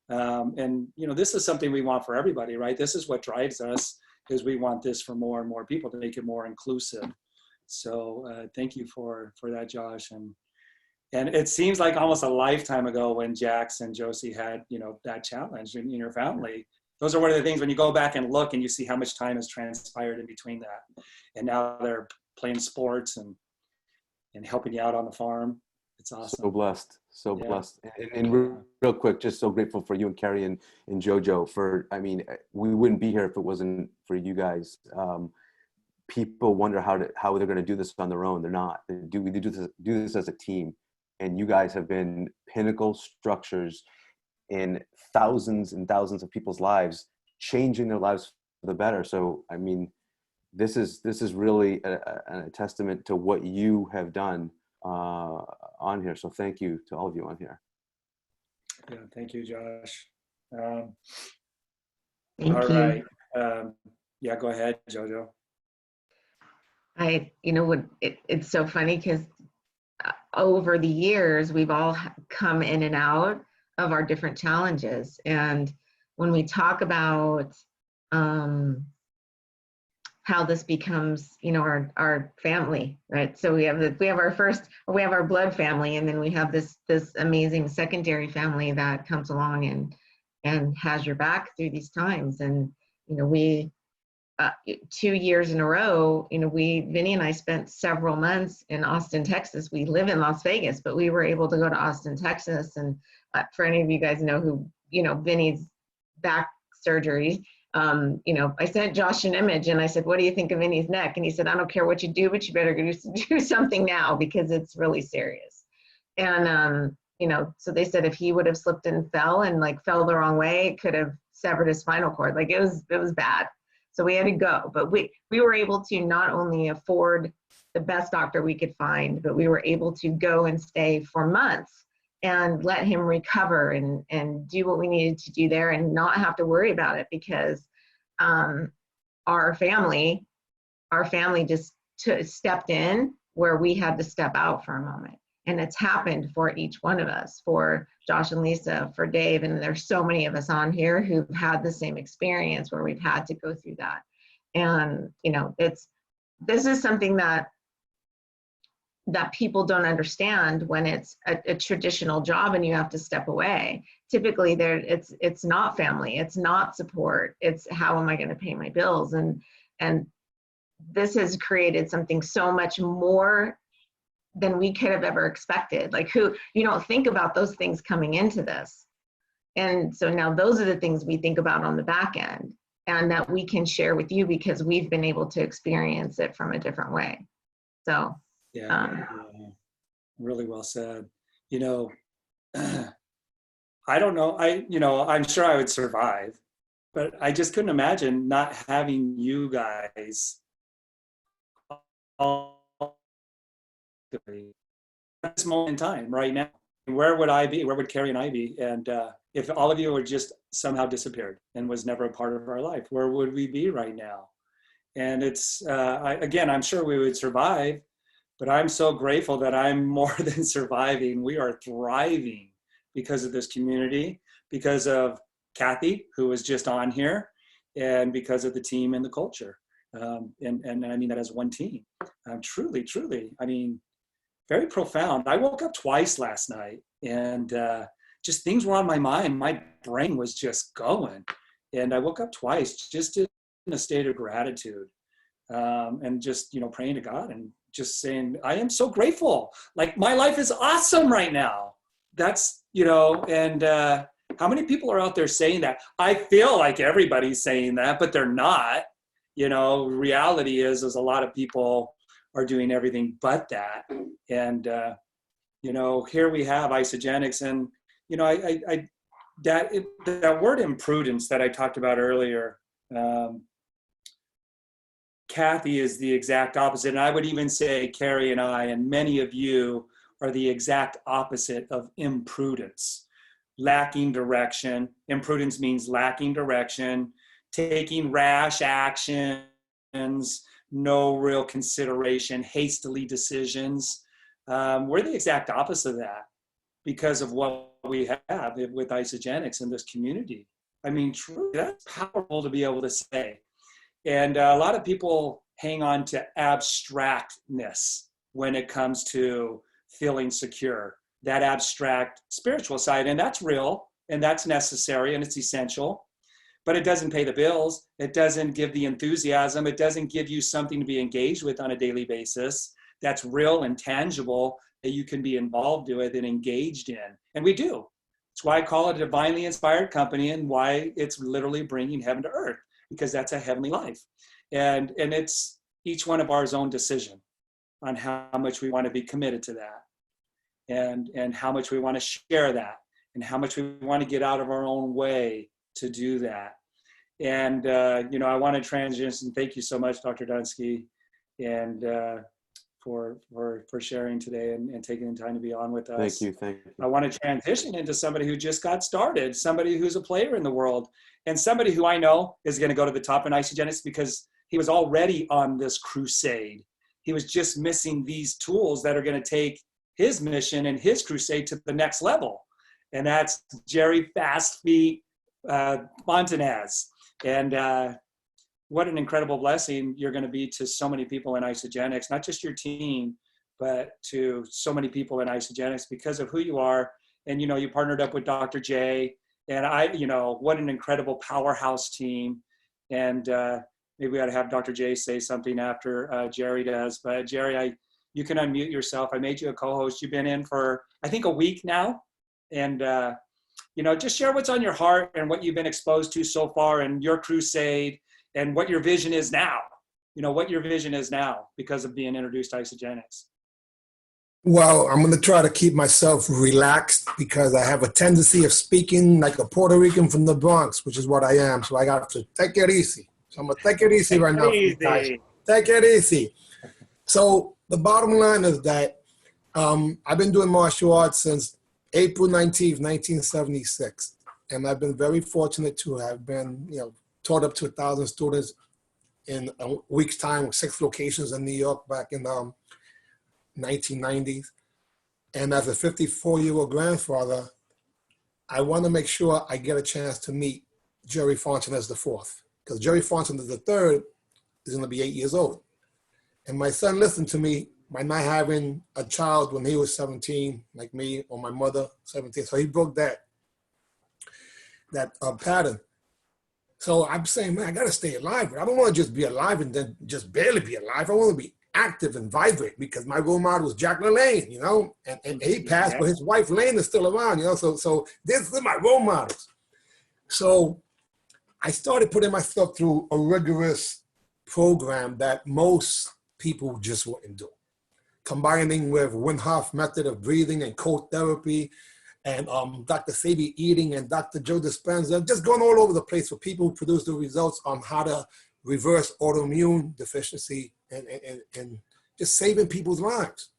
And, you know, this is something we want for everybody, right? This is what drives us, is we want this for more and more people to make it more inclusive. So thank you for that, Josh. And it seems like almost a lifetime ago when Jax and Josie had, you know, that challenge in your family. Those are one of the things when you go back and look and you see how much time has transpired in between that. And now they're playing sports and helping you out on the farm. It's awesome. So blessed, so blessed. And real quick, just so grateful for you and Carrie and JoJo for, I mean, we wouldn't be here if it wasn't for you guys. People wonder how they're going to do this on their own. They're not. We do this as a team. And you guys have been pinnacle structures in thousands and thousands of people's lives, changing their lives for the better. So, I mean, this is really a testament to what you have done on here. So thank you to all of you on here. Yeah, thank you, Josh. Thank all you. right. Yeah, go ahead, JoJo. You know, it's so funny because over the years, we've all come in and out of our different challenges. And when we talk about how this becomes, you know, our family, right? So we have our blood family, and then we have this amazing secondary family that comes along and has your back through these times. And, you know, we 2 years in a row, Vinny and I spent several months in Austin, Texas. We live in Las Vegas, but we were able to go to Austin, Texas. And for any of you guys know who, Vinny's back surgery, I sent Josh an image and I said, what do you think of Vinny's neck? And he said, I don't care what you do, but you better do something now because it's really serious. And, so they said if he would have slipped and fell the wrong way, it could have severed his spinal cord. It was bad. So we had to go, but we were able to not only afford the best doctor we could find, but we were able to go and stay for months and let him recover and do what we needed to do there and not have to worry about it because our family just stepped in where we had to step out for a moment. And it's happened for each one of us, for Josh and Lisa, for Dave, and there's so many of us on here who've had the same experience where we've had to go through that. And, this is something that people don't understand when it's a traditional job and you have to step away. Typically it's not family, it's not support, it's how am I going to pay my bills? And this has created something so much more than we could have ever expected. You don't think about those things coming into this. And so now those are the things we think about on the back end and that we can share with you because we've been able to experience it from a different way. So, yeah, really well said. I don't know. I'm sure I would survive, but I just couldn't imagine not having you guys at this moment in time right now. Where would I be? Where would Carrie and I be? And if all of you were just somehow disappeared and was never a part of our life, where would we be right now? And it's, again, I'm sure we would survive, but I'm so grateful that I'm more than surviving. We are thriving because of this community, because of Kathy, who was just on here, and because of the team and the culture. And I mean that as one team. Truly, very profound. I woke up twice last night and just things were on my mind. My brain was just going. And I woke up twice just in a state of gratitude and just, praying to God and just saying, I am so grateful. My life is awesome right now. That's, and how many people are out there saying that? I feel like everybody's saying that, but they're not. Reality is a lot of people are doing everything but that. And, here we have Isagenix and, that word imprudence that I talked about earlier, Kathy is the exact opposite. And I would even say Carrie and I and many of you are the exact opposite of imprudence. Lacking direction. Imprudence means lacking direction, taking rash actions, no real consideration, hastily decisions. We're the exact opposite of that because of what we have with Isagenix in this community. I mean, truly, that's powerful to be able to say. And a lot of people hang on to abstractness when it comes to feeling secure, that abstract spiritual side. And that's real and that's necessary and it's essential. But it doesn't pay the bills. It doesn't give the enthusiasm. It doesn't give you something to be engaged with on a daily basis that's real and tangible that you can be involved with and engaged in. And we do. That's why I call it a divinely inspired company and why it's literally bringing heaven to earth, because that's a heavenly life. And it's each one of ours own decision on how much we want to be committed to that and how much we want to share that and how much we want to get out of our own way to do that. And, I want to transition. Thank you so much, Dr. Dunsky, and for sharing today and taking the time to be on with us. Thank you. I want to transition into somebody who just got started, somebody who's a player in the world, and somebody who I know is going to go to the top in Isagenix because he was already on this crusade. He was just missing these tools that are going to take his mission and his crusade to the next level. And that's Jerry Fast Feet Fonatanez. And what an incredible blessing you're going to be to so many people in Isagenix, not just your team, but to so many people in Isagenix because of who you are. And, you partnered up with Dr. J, and what an incredible powerhouse team. And maybe we ought to have Dr. J say something after Jerry does. But Jerry, you can unmute yourself. I made you a co-host. You've been in for, I think, a week now. And, just share what's on your heart and what you've been exposed to so far and your crusade and what your vision is now. What your vision is now because of being introduced to Isogenics. Well, I'm going to try to keep myself relaxed because I have a tendency of speaking like a Puerto Rican from the Bronx, which is what I am. So I got to take it easy. So I'm going to take it easy right now. Take it easy. So the bottom line is that I've been doing martial arts since April 19th, 1976. And I've been very fortunate to have been, taught up to 1,000 students in a week's time with 6 locations in New York back in 1990s. And as a 54-year-old grandfather, I want to make sure I get a chance to meet Jerry Fonatanez IV, because Jerry Fonatanez III is going to be 8 years old. And my son listened to me by not having a child when he was 17, like me, or my mother, 17. So he broke that pattern. So I'm saying, man, I got to stay alive. I don't want to just be alive and then just barely be alive. I want to be active and vibrant, because my role model was Jack LaLanne, and he passed, but his wife Lane is still around, so this is my role models. So I started putting myself through a rigorous program that most people just wouldn't do, combining with Wim Hof method of breathing and cold therapy, and Dr. Sebi eating and Dr. Joe Dispenza, just going all over the place for people who produce the results on how to reverse autoimmune deficiency and just saving people's lives.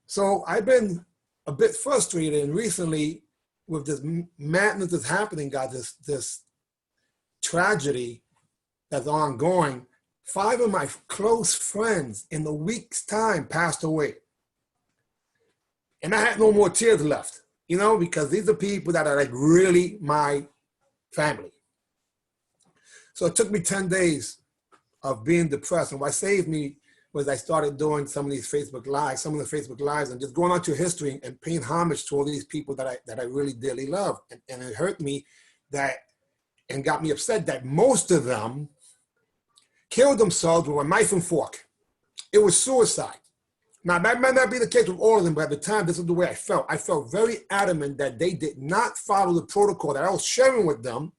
So I've been a bit frustrated, and recently with this madness that's happening, this tragedy that's ongoing, 5 of my close friends in a week's time passed away. And I had no more tears left, because these are people that are like really my family. So it took me 10 days of being depressed. And what saved me was I started doing some of the Facebook Lives, and just going on to history and paying homage to all these people that I really dearly love. And it hurt me and got me upset that most of them killed themselves with a knife and fork. It was suicide. Now, that might not be the case with all of them, but at the time, this is the way I felt. I felt very adamant that they did not follow the protocol that I was sharing with them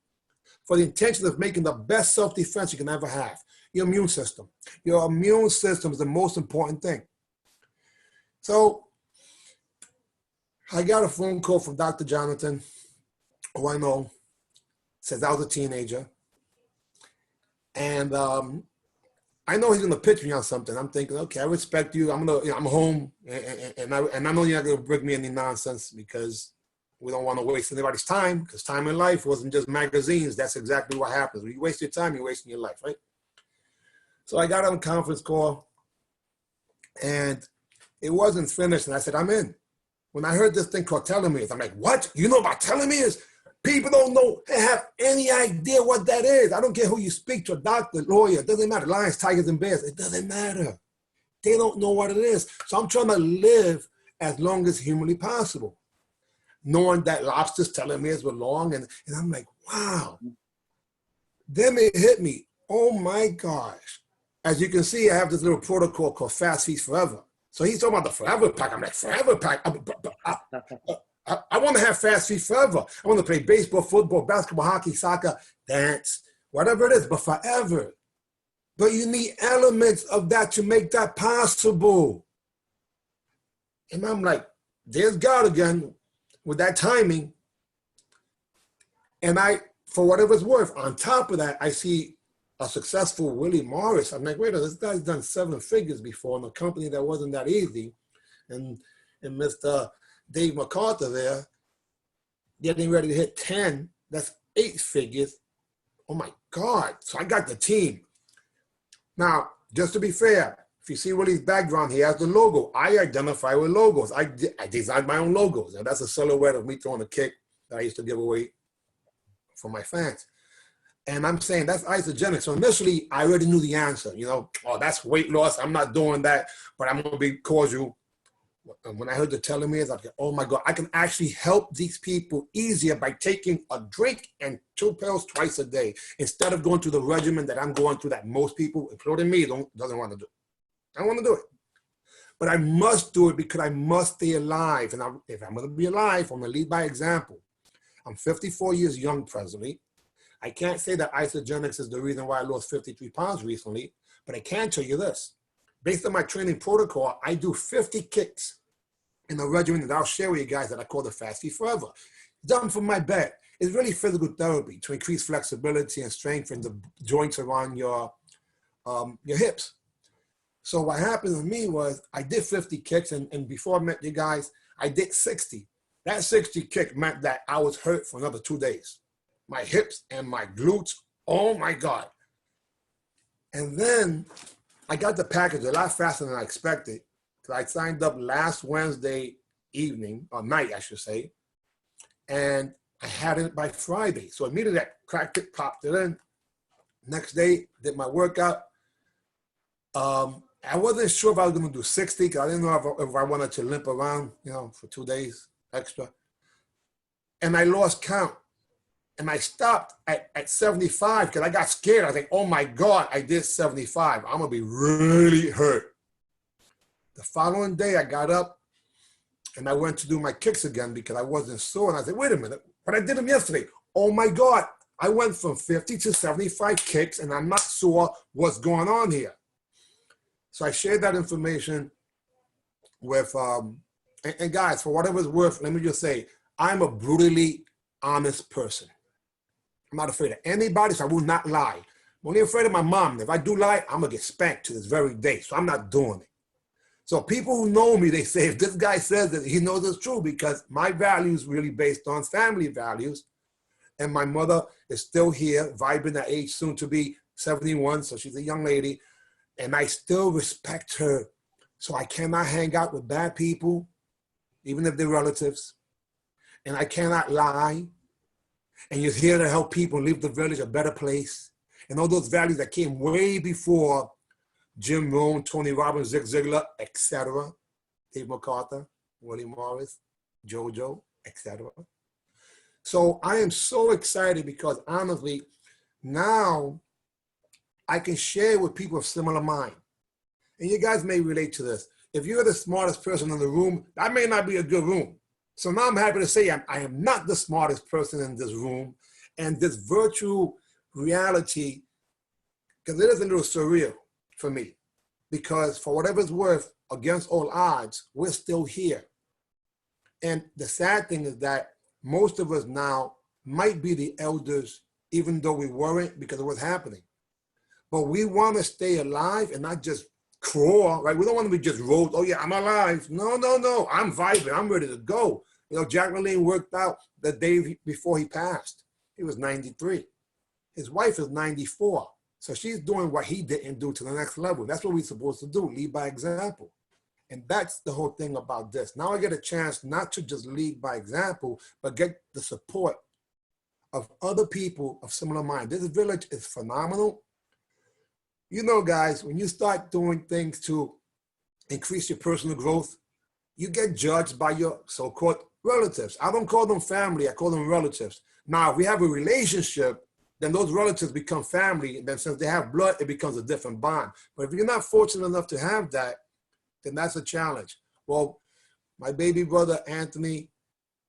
for the intention of making the best self-defense you can ever have. Your immune system. Your immune system is the most important thing. So I got a phone call from Dr. Jonathan, who I know, says I was a teenager. And I know he's gonna pitch me on something. I'm thinking, okay, I respect you. I'm home, and I know you're not gonna bring me any nonsense, because we don't want to waste anybody's time, because time in life wasn't just magazines. That's exactly what happens. When you waste your time, you're wasting your life, right? So I got on a conference call, and it wasn't finished, and I said, I'm in. When I heard this thing called telomeres, I'm like, what? You know about telomeres? People don't know, have any idea what that is. I don't care who you speak to, a doctor, lawyer, it doesn't matter. Lions, tigers, and bears, it doesn't matter. They don't know what it is. So I'm trying to live as long as humanly possible, knowing that lobsters' telomeres were long, and I'm like, wow. Then it hit me, oh my gosh. As you can see, I have this little protocol called Fast Feast Forever. So he's talking about the Forever Pack. I'm like, Forever Pack? I want to have Fast Feast forever. I want to play baseball, football, basketball, hockey, soccer, dance, whatever it is, but forever. But you need elements of that to make that possible. And I'm like, there's God again with that timing. And for whatever it's worth, on top of that, I see a successful Willie Morris. I'm like, wait a minute, this guy's done 7 figures before in a company that wasn't that easy. And Mr. Dave MacArthur there, getting ready to hit 10, that's 8 figures. Oh my God. So I got the team. Now, just to be fair, if you see Willie's background, he has the logo. I identify with logos. I designed my own logos. And that's a silhouette of me throwing a kick that I used to give away for my fans. And I'm saying that's isogenic. So initially, I already knew the answer. Oh, that's weight loss. I'm not doing that, but I'm going to be cordial when I heard the telomeres, I was like, oh my God, I can actually help these people easier by taking a drink and 2 pills twice a day instead of going through the regimen that I'm going through that most people, including me, doesn't want to do. I don't want to do it. But I must do it because I must stay alive. And if I'm going to be alive, I'm going to lead by example. I'm 54 years young presently. I can't say that isogenics is the reason why I lost 53 pounds recently, but I can tell you this. Based on my training protocol, I do 50 kicks in a regimen that I'll share with you guys that I call the Fast Feet Forever. Done from my bed. It's really physical therapy to increase flexibility and strengthen the joints around your hips. So what happened with me was I did 50 kicks, and before I met you guys, I did 60. That 60 kick meant that I was hurt for another 2 days. My hips and my glutes, oh my God. And then I got the package a lot faster than I expected. I signed up last Wednesday evening, or night, I should say, and I had it by Friday. So immediately I cracked it, popped it in. Next day, did my workout. I wasn't sure if I was going to do 60 because I didn't know if I wanted to limp around, for 2 days extra. And I lost count. And I stopped at 75 because I got scared. I was like, oh my God, I did 75. I'm going to be really hurt. The following day, I got up and I went to do my kicks again because I wasn't sore. And I said, wait a minute, but I did them yesterday. Oh my God, I went from 50 to 75 kicks and I'm not sure what's going on here. So I shared that information with, and guys, for whatever it's worth, let me just say, I'm a brutally honest person. I'm not afraid of anybody, so I will not lie. I'm only afraid of my mom. If I do lie, I'm going to get spanked to this very day, so I'm not doing it. So people who know me, they say, if this guy says that, he knows it's true because my values really based on family values. And my mother is still here, vibrant at age soon to be 71, so she's a young lady. And I still respect her. So I cannot hang out with bad people, even if they're relatives. And I cannot lie. And you're here to help people leave the village a better place. And all those values that came way before Jim Rohn, Tony Robbins, Zig Ziglar, etc. Dave MacArthur, Willie Morris, JoJo, etc. So I am so excited because honestly, now I can share with people of similar mind. And you guys may relate to this. If you're the smartest person in the room, that may not be a good room. So now I'm happy to say I am not the smartest person in this room. And this virtual reality, because it is a little surreal for me, because for whatever it's worth, against all odds, we're still here. And the sad thing is that most of us now might be the elders, even though we weren't because of what's happening. But we want to stay alive and not just crawl, right? We don't want to be just rolled, oh yeah, I'm alive. No, no, no, I'm vibrant, I'm ready to go. Jack LaLanne worked out the day before he passed. He was 93. His wife is 94. So she's doing what he didn't do to the next level. That's what we're supposed to do, lead by example. And that's the whole thing about this. Now I get a chance not to just lead by example, but get the support of other people of similar mind. This village is phenomenal. Guys, when you start doing things to increase your personal growth, you get judged by your so-called relatives. I don't call them family, I call them relatives. Now, if we have a relationship, then those relatives become family. And then since they have blood, it becomes a different bond. But if you're not fortunate enough to have that, then that's a challenge. Well, my baby brother, Anthony,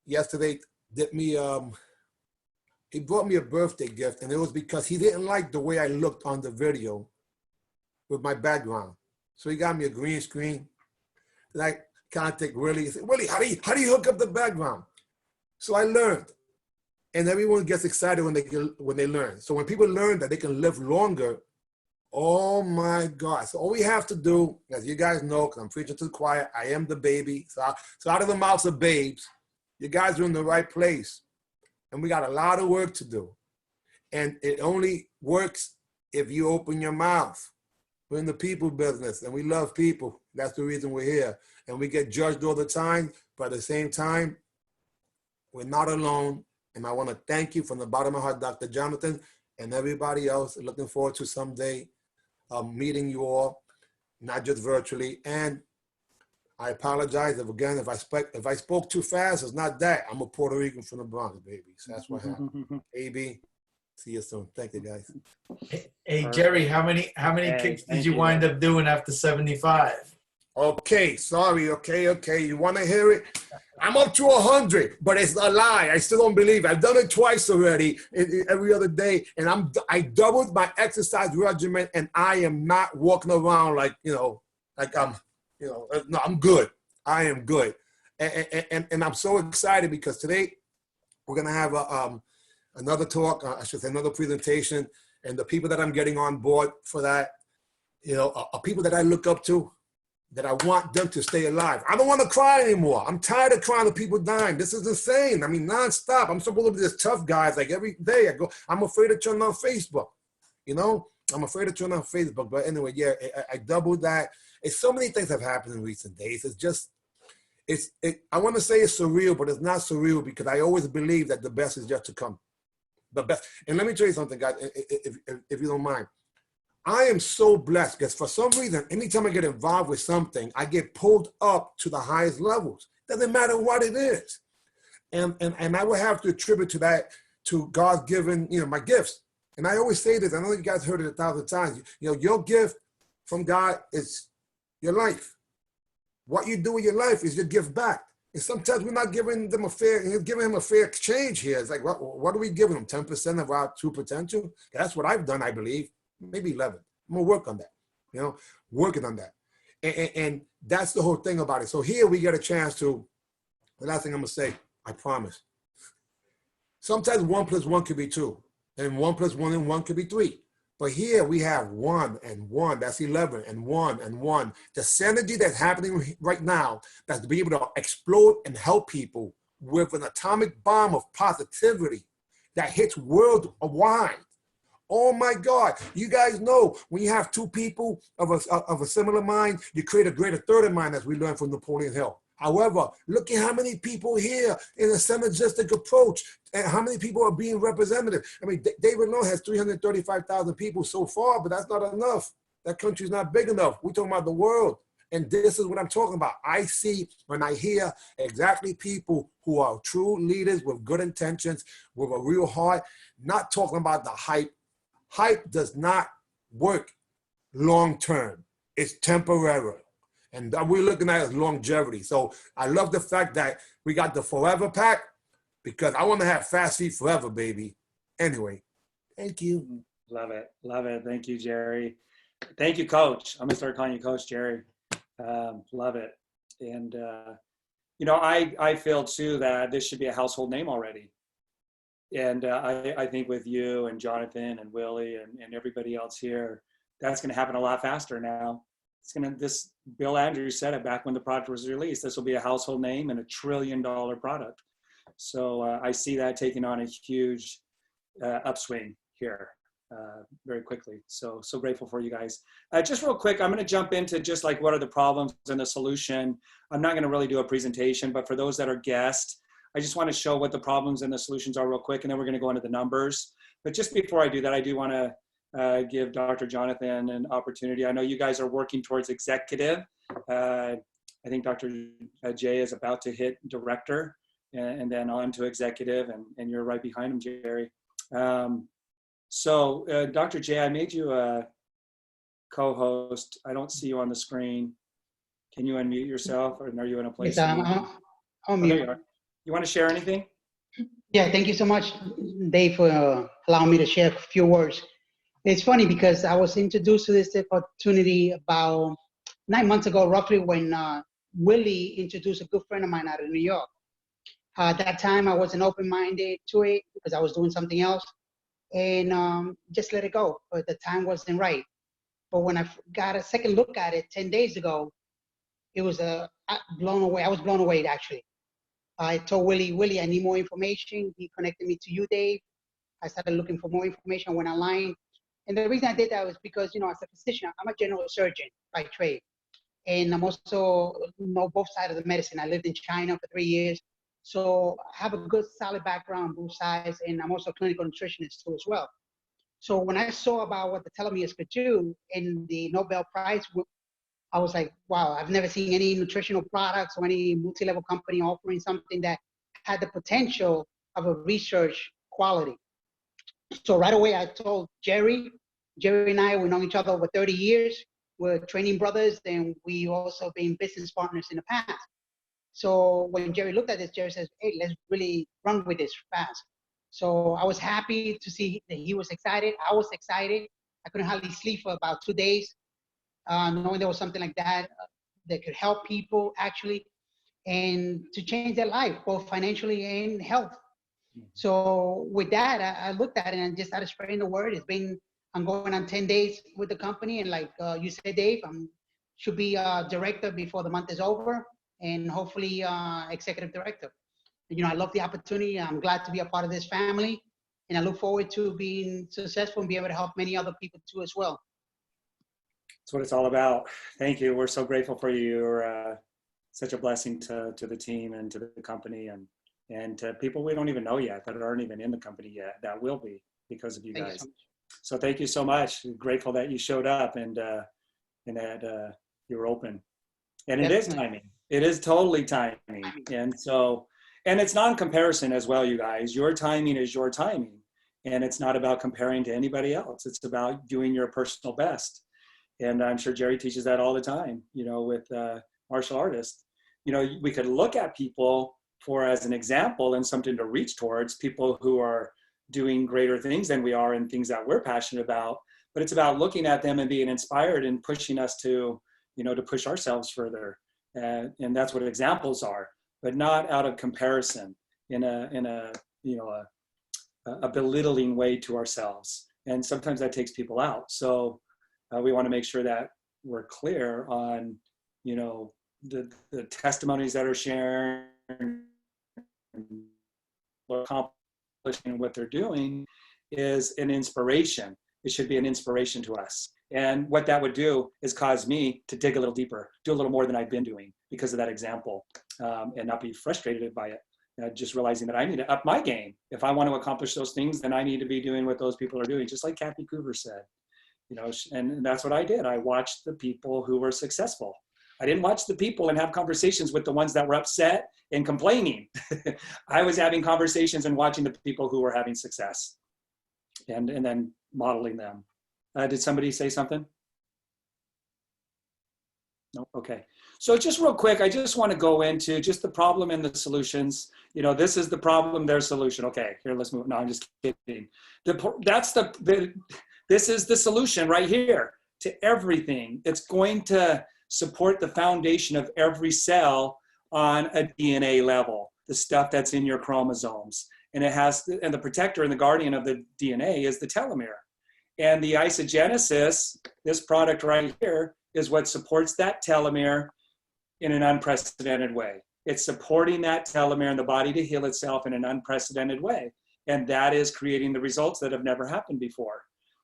yesterday did me, he brought me a birthday gift, and it was because he didn't like the way I looked on the video with my background. So he got me a green screen. And I contact Willie. He said, Willie, how do you hook up the background? So I learned. And everyone gets excited when they learn. So when people learn that they can live longer, oh my God. So all we have to do, as you guys know, because I'm preaching to the choir, I am the baby. So out of the mouths of babes, you guys are in the right place. And we got a lot of work to do. And it only works if you open your mouth. We're in the people business and we love people. That's the reason we're here. And we get judged all the time, but at the same time, we're not alone. And I want to thank you from the bottom of my heart, Dr. Jonathan, and everybody else. Looking forward to someday meeting you all, not just virtually. And I apologize if I spoke too fast. It's not that. I'm a Puerto Rican from the Bronx, baby. So that's what happened. AB, see you soon. Thank you, guys. Hey, Jerry, how many Hey, kicks did thank you you. wind up doing after 75? Okay, sorry. Okay. You want to hear it? I'm up to 100, but it's a lie. I still don't believe it. I've done it twice already, every other day, and I doubled my exercise regimen, and I am not walking around like no, I'm good. I am good, and I'm so excited because today we're gonna have another talk. I should say another presentation, and the people that I'm getting on board for that, are people that I look up to, that I want them to stay alive. I don't want to cry anymore. I'm tired of crying of people dying. This is insane. I mean, nonstop. I'm supposed to be this tough guy. Like every day I go, I'm afraid to turn on Facebook. I'm afraid to turn on Facebook. But anyway, yeah, I doubled that. It's so many things have happened in recent days. It's just, I want to say it's surreal, but it's not surreal because I always believe that the best is yet to come. The best. And let me tell you something, guys, if you don't mind. I am so blessed because for some reason, anytime I get involved with something, I get pulled up to the highest levels. Doesn't matter what it is. And I would have to attribute to that, to God's given, my gifts. And I always say this, I know you guys heard it 1,000 times. Your gift from God is your life. What you do with your life is your gift back. And sometimes we're not giving him a fair exchange here. It's like, what are we giving him? 10% of our true potential? That's what I've done, I believe. Maybe 11. I'm gonna work on that, working on that. And that's the whole thing about it. So here we get a chance to, the last thing I'm gonna say, I promise. Sometimes 1 + 1 could be 2, and 1 + 1 and 1 could be 3. But here we have 1 and 1, that's 11, and 1 and 1. The synergy that's happening right now, that's to be able to explode and help people with an atomic bomb of positivity that hits worldwide. Oh my God, you guys know when you have two people of a similar mind, you create a greater third of mind, as we learned from Napoleon Hill. However, look at how many people here in a synergistic approach and how many people are being represented. I mean, David Long has 335,000 people so far, but that's not enough. That country's not big enough. We're talking about the world. And this is what I'm talking about. I see when I hear exactly people who are true leaders with good intentions, with a real heart, not talking about the hype. Hype does not work long-term. It's temporary. And we're looking at it as longevity. So I love the fact that we got the forever pack because I want to have fast feet forever, baby. Anyway, thank you. Love it. Love it. Thank you, Jerry. Thank you, Coach. I'm going to start calling you Coach Jerry. Love it. And, I feel too that this should be a household name already. And I think with you and Jonathan and Willie and everybody else here, that's going to happen a lot faster now. Bill Andrews said it back when the product was released. This will be a household name and $1 trillion product. So I see that taking on a huge upswing here very quickly. So grateful for you guys. Just real quick, I'm going to jump into just like what are the problems and the solution. I'm not going to really do a presentation, but for those that are guests, I just want to show what the problems and the solutions are real quick, and then we're going to go into the numbers. But just before I do that, I do want to give Dr. Jonathan an opportunity. I know you guys are working towards executive. I think Dr. J is about to hit director and then on to executive, and you're right behind him, Jerry. So Dr. J, I made you a co-host. I don't see you on the screen. Can you unmute yourself, or are you in a place? Yes, I'm there you are. You want to share anything? Yeah, thank you so much, Dave, for allowing me to share a few words. It's funny because I was introduced to this opportunity about 9 months ago, roughly, when Willie introduced a good friend of mine out of New York. At that time, I wasn't open-minded to it because I was doing something else, and just let it go. But the time wasn't right. But when I got a second look at it 10 days ago, it was blown away. I was blown away, actually. I told Willie, I need more information. He connected me to you, Dave. I started looking for more information, went online. And the reason I did that was because, as a physician, I'm a general surgeon by trade. And I'm also know both sides of the medicine. I lived in China for 3 years. So I have a good solid background on both sides. And I'm also a clinical nutritionist too as well. So when I saw about what the telomeres could do and the Nobel Prize I was like, wow, I've never seen any nutritional products or any multi-level company offering something that had the potential of a research quality. So right away, I told Jerry. Jerry and I, we know each other over 30 years. We're training brothers, and we also been business partners in the past. So when Jerry looked at this, Jerry says, hey, let's really run with this fast. So I was happy to see that he was excited. I was excited. I couldn't hardly sleep for about 2 days, knowing there was something like that that could help people actually, and to change their life, both financially and health. So with that, I looked at it and just started spreading the word. I'm going on 10 days with the company. And like you said, Dave, I should be director before the month is over, and hopefully executive director. You know, I love the opportunity. I'm glad to be a part of this family. And I look forward to being successful and be able to help many other people too as well. That's what it's all about. Thank you. We're so grateful for you. You're such a blessing to the team and to the company, and to people we don't even know yet, that aren't even in the company yet, that will be because of you Thank you guys. so much. So thank you so much. Grateful that you showed up and that you were open. And it is timing. It is totally timing. And so, and it's non-comparison as well, you guys. Your timing is your timing. And it's not about comparing to anybody else. It's about doing your personal best. And I'm sure Jerry teaches that all the time, you know, with martial artists. You know, we could look at people as an example and something to reach towards, people who are doing greater things than we are and things that we're passionate about. But it's about looking at them and being inspired and pushing us to, you know, to push ourselves further. And that's what examples are, but not out of comparison in a you know, a belittling way to ourselves. And sometimes that takes people out. So we want to make sure that we're clear on, you know, the testimonies that are shared, accomplishing what they're doing is an inspiration. It should be an inspiration to us. And what that would do is cause me to dig a little deeper, do a little more than I've been doing because of that example, and not be frustrated by it. Just realizing that I need to up my game. If I want to accomplish those things, then I need to be doing what those people are doing, just like Kathy Coover said. You know, and that's what I did. I watched the people who were successful. I didn't watch the people and have conversations with the ones that were upset and complaining. I was having conversations and watching the people who were having success and then modeling them. Did somebody say something? No, okay. So just real quick, I just want to go into just the problem and the solutions. You know, this is the problem, their solution. Okay, here, let's move. No, I'm just kidding. This is the solution right here to everything. It's going to support the foundation of every cell on a DNA level, the stuff that's in your chromosomes. And it has, and the protector and the guardian of the DNA is the telomere. And the isogenesis, this product right here, is what supports that telomere in an unprecedented way. It's supporting that telomere in the body to heal itself in an unprecedented way. And that is creating the results that have never happened before.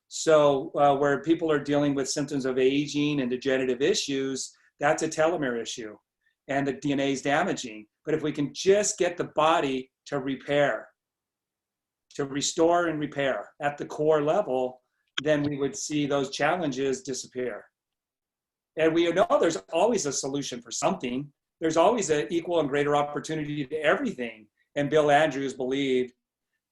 So where people are dealing with symptoms of aging and degenerative issues, that's a telomere issue. And the DNA is damaging. But if we can just get the body to repair, to restore and repair at the core level, then we would see those challenges disappear. And we know there's always a solution for something. There's always an equal and greater opportunity to everything. And Bill Andrews believed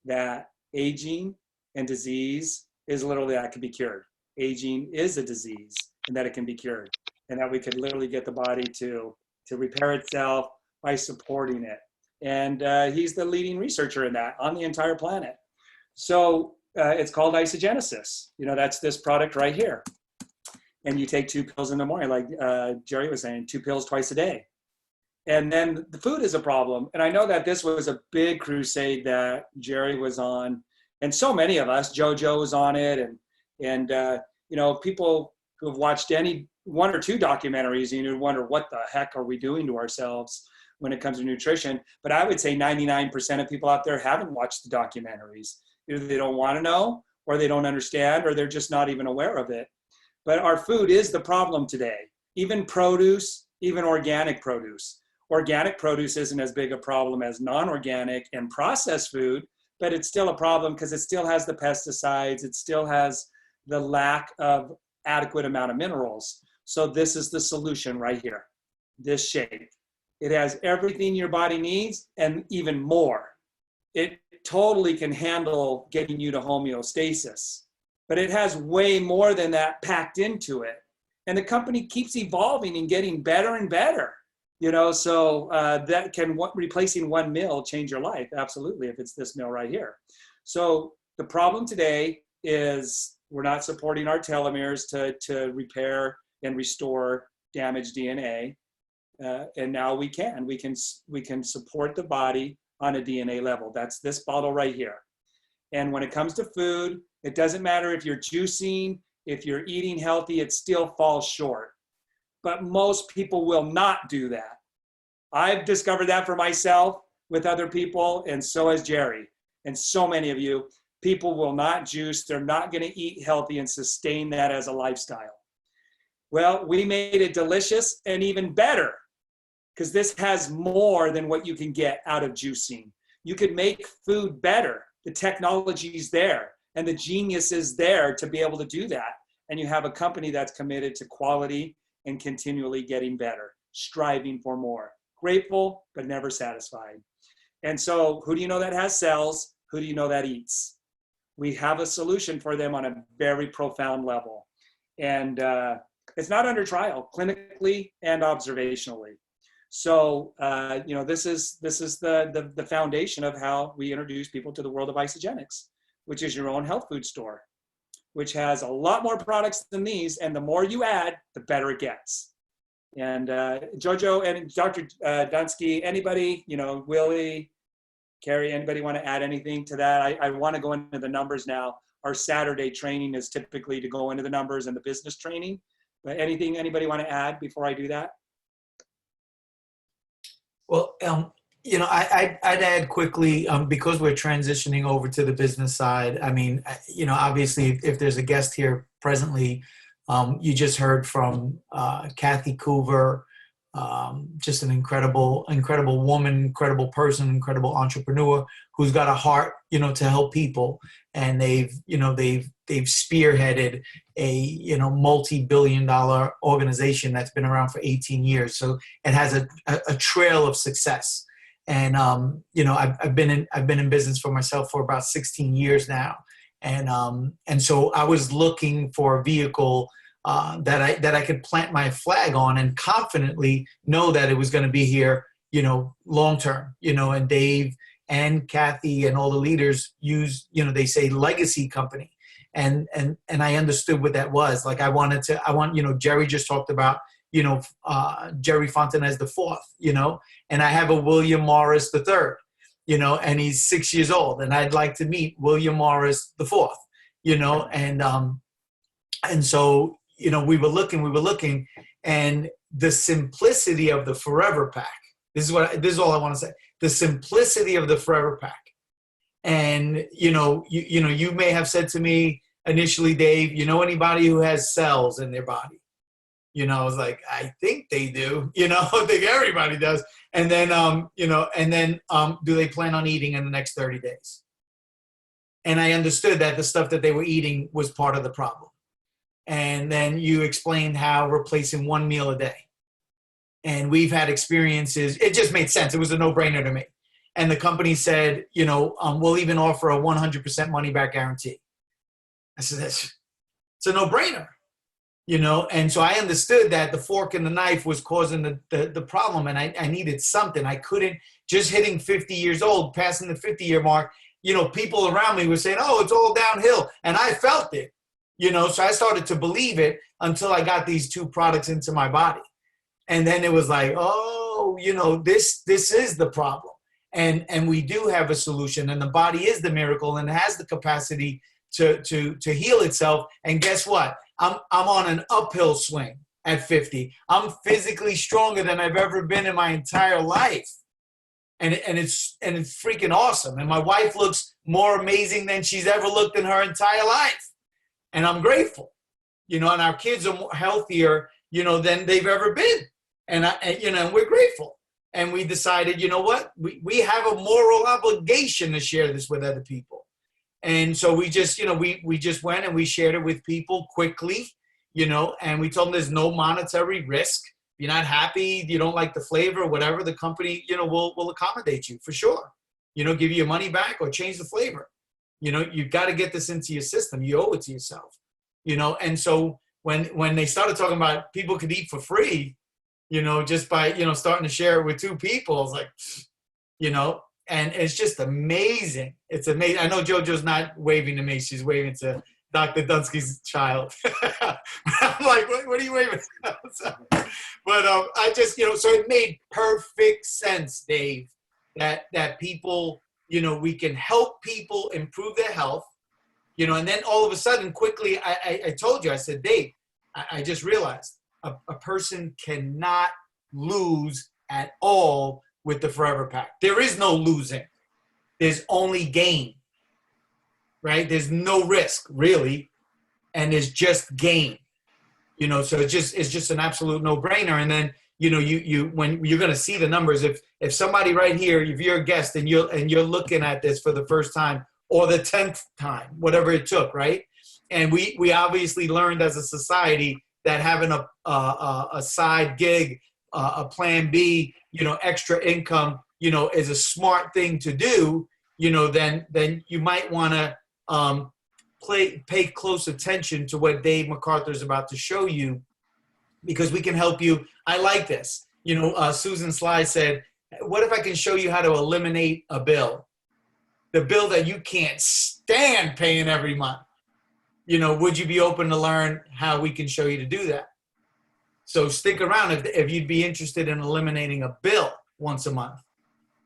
that aging and disease is literally that can be cured. Aging is a disease and that it can be cured. And that we could literally get the body to repair itself by supporting it. And he's the leading researcher in that on the entire planet. So it's called isogenesis. You know, that's this product right here. And you take 2 pills in the morning, like Jerry was saying, 2 pills twice a day. And then the food is a problem. And I know that this was a big crusade that Jerry was on. And so many of us, JoJo was on it. And you know, people who have watched any 1 or 2 documentaries, you wonder what the heck are we doing to ourselves when it comes to nutrition. But I would say 99% of people out there haven't watched the documentaries. Either they don't want to know, or they don't understand, or they're just not even aware of it. But our food is the problem today. Even produce, even organic produce. Organic produce isn't as big a problem as non-organic and processed food, but it's still a problem because it still has the pesticides. It still has the lack of adequate amount of minerals. So this is the solution right here, this shake. It has everything your body needs and even more. It totally can handle getting you to homeostasis, but it has way more than that packed into it. And the company keeps evolving and getting better and better, you know, so that can, replacing one meal change your life? Absolutely, if it's this meal right here. So the problem today is we're not supporting our telomeres to repair and restore damaged DNA. And now we can support the body on a DNA level. That's this bottle right here. And when it comes to food, it doesn't matter if you're juicing, if you're eating healthy, it still falls short. But most people will not do that. I've discovered that for myself with other people, and so has Jerry. And so many of you, people will not juice. They're not going to eat healthy and sustain that as a lifestyle. Well, we made it delicious and even better, because this has more than what you can get out of juicing. You could make food better. The technology's there and the genius is there to be able to do that. And you have a company that's committed to quality and continually getting better, striving for more, grateful, but never satisfied. And so who do you know that has cells? Who do you know that eats? We have a solution for them on a very profound level. And it's not under trial, clinically and observationally. So, you know, this is the foundation of how we introduce people to the world of isogenics, which is your own health food store, which has a lot more products than these. And the more you add, the better it gets. And Jojo and Dr. Dunsky, anybody, you know, Willie, Carrie, anybody want to add anything to that? I want to go into the numbers now. Our Saturday training is typically to go into the numbers and the business training. But anything anybody want to add before I do that? Well, you know, I'd add quickly, because we're transitioning over to the business side. I mean, you know, obviously, if there's a guest here presently, you just heard from Kathy Coover, just an incredible woman, incredible person, incredible entrepreneur who's got a heart, you know, to help people. And they've spearheaded a, you know, multi-billion-dollar organization that's been around for 18 years. So it has a trail of success. And you know, I've been in business for myself for about 16 years now. And so I was looking for a vehicle that I could plant my flag on and confidently know that it was going to be here, you know, long term, you know. And Dave and Kathy and all the leaders use, you know, they say legacy company. And I understood what that was. Like I want, you know, Jerry just talked about, you know, Jerry Fonatanez the fourth, you know, and I have a William Morris the third, you know, and he's 6 years old, and I'd like to meet William Morris the fourth, you know. And so, you know, we were looking, and the simplicity of the Forever Pack. This is all I want to say. The simplicity of the Forever Pack. And you know, you may have said to me initially, Dave, you know anybody who has cells in their body? You know, I was like, I think they do. You know, I think everybody does. And then, you know, do they plan on eating in the next 30 days? And I understood that the stuff that they were eating was part of the problem. And then you explained how replacing one meal a day. And we've had experiences. It just made sense. It was a no-brainer to me. And the company said, you know, we'll even offer a 100% money-back guarantee. I said, it's a no-brainer, you know. And so I understood that the fork and the knife was causing the problem, and I needed something. I couldn't, just hitting 50 years old, passing the 50-year mark, you know, people around me were saying, oh, it's all downhill. And I felt it, you know. So I started to believe it until I got these two products into my body. And then it was like, oh, you know, this is the problem. And we do have a solution, and the body is the miracle and has the capacity to heal itself. And guess what? I'm on an uphill swing at 50. I'm physically stronger than I've ever been in my entire life. And it's freaking awesome. And my wife looks more amazing than she's ever looked in her entire life. And I'm grateful, you know, and our kids are more healthier, you know, than they've ever been. And you know, we're grateful. And we decided, you know what, we have a moral obligation to share this with other people. And so we just, you know, we just went and we shared it with people quickly, and we told them there's no monetary risk. If you're not happy, you don't like the flavor, whatever, the company, will accommodate you for sure. Give you your money back or change the flavor. You've got to get this into your system. You owe it to yourself. And so when they started talking about people could eat for free, just by, starting to share it with 2 people, I was like, and it's just amazing. It's amazing. I know JoJo's not waving to me. She's waving to Dr. Dunsky's child. I'm like, what are you waving at? But I just, so it made perfect sense, Dave, that people, we can help people improve their health, and then all of a sudden, quickly, I told you, I said, Dave, I just realized a person cannot lose at all with the Forever Pack. There is no losing. There's only gain, right? There's no risk, really, and there's just gain. So it's just an absolute no-brainer. And then, when you're going to see the numbers, if somebody right here, if you're a guest and you're looking at this for the first time or the 10th time, whatever it took, right? And we obviously learned as a society that having a side gig, a plan B, extra income, is a smart thing to do, then you might want to pay close attention to what Dave MacArthur is about to show you, because we can help you. I like this. Susan Sly said, what if I can show you how to eliminate a bill? The bill that you can't stand paying every month. Would you be open to learn how we can show you to do that? So stick around if you'd be interested in eliminating a bill once a month.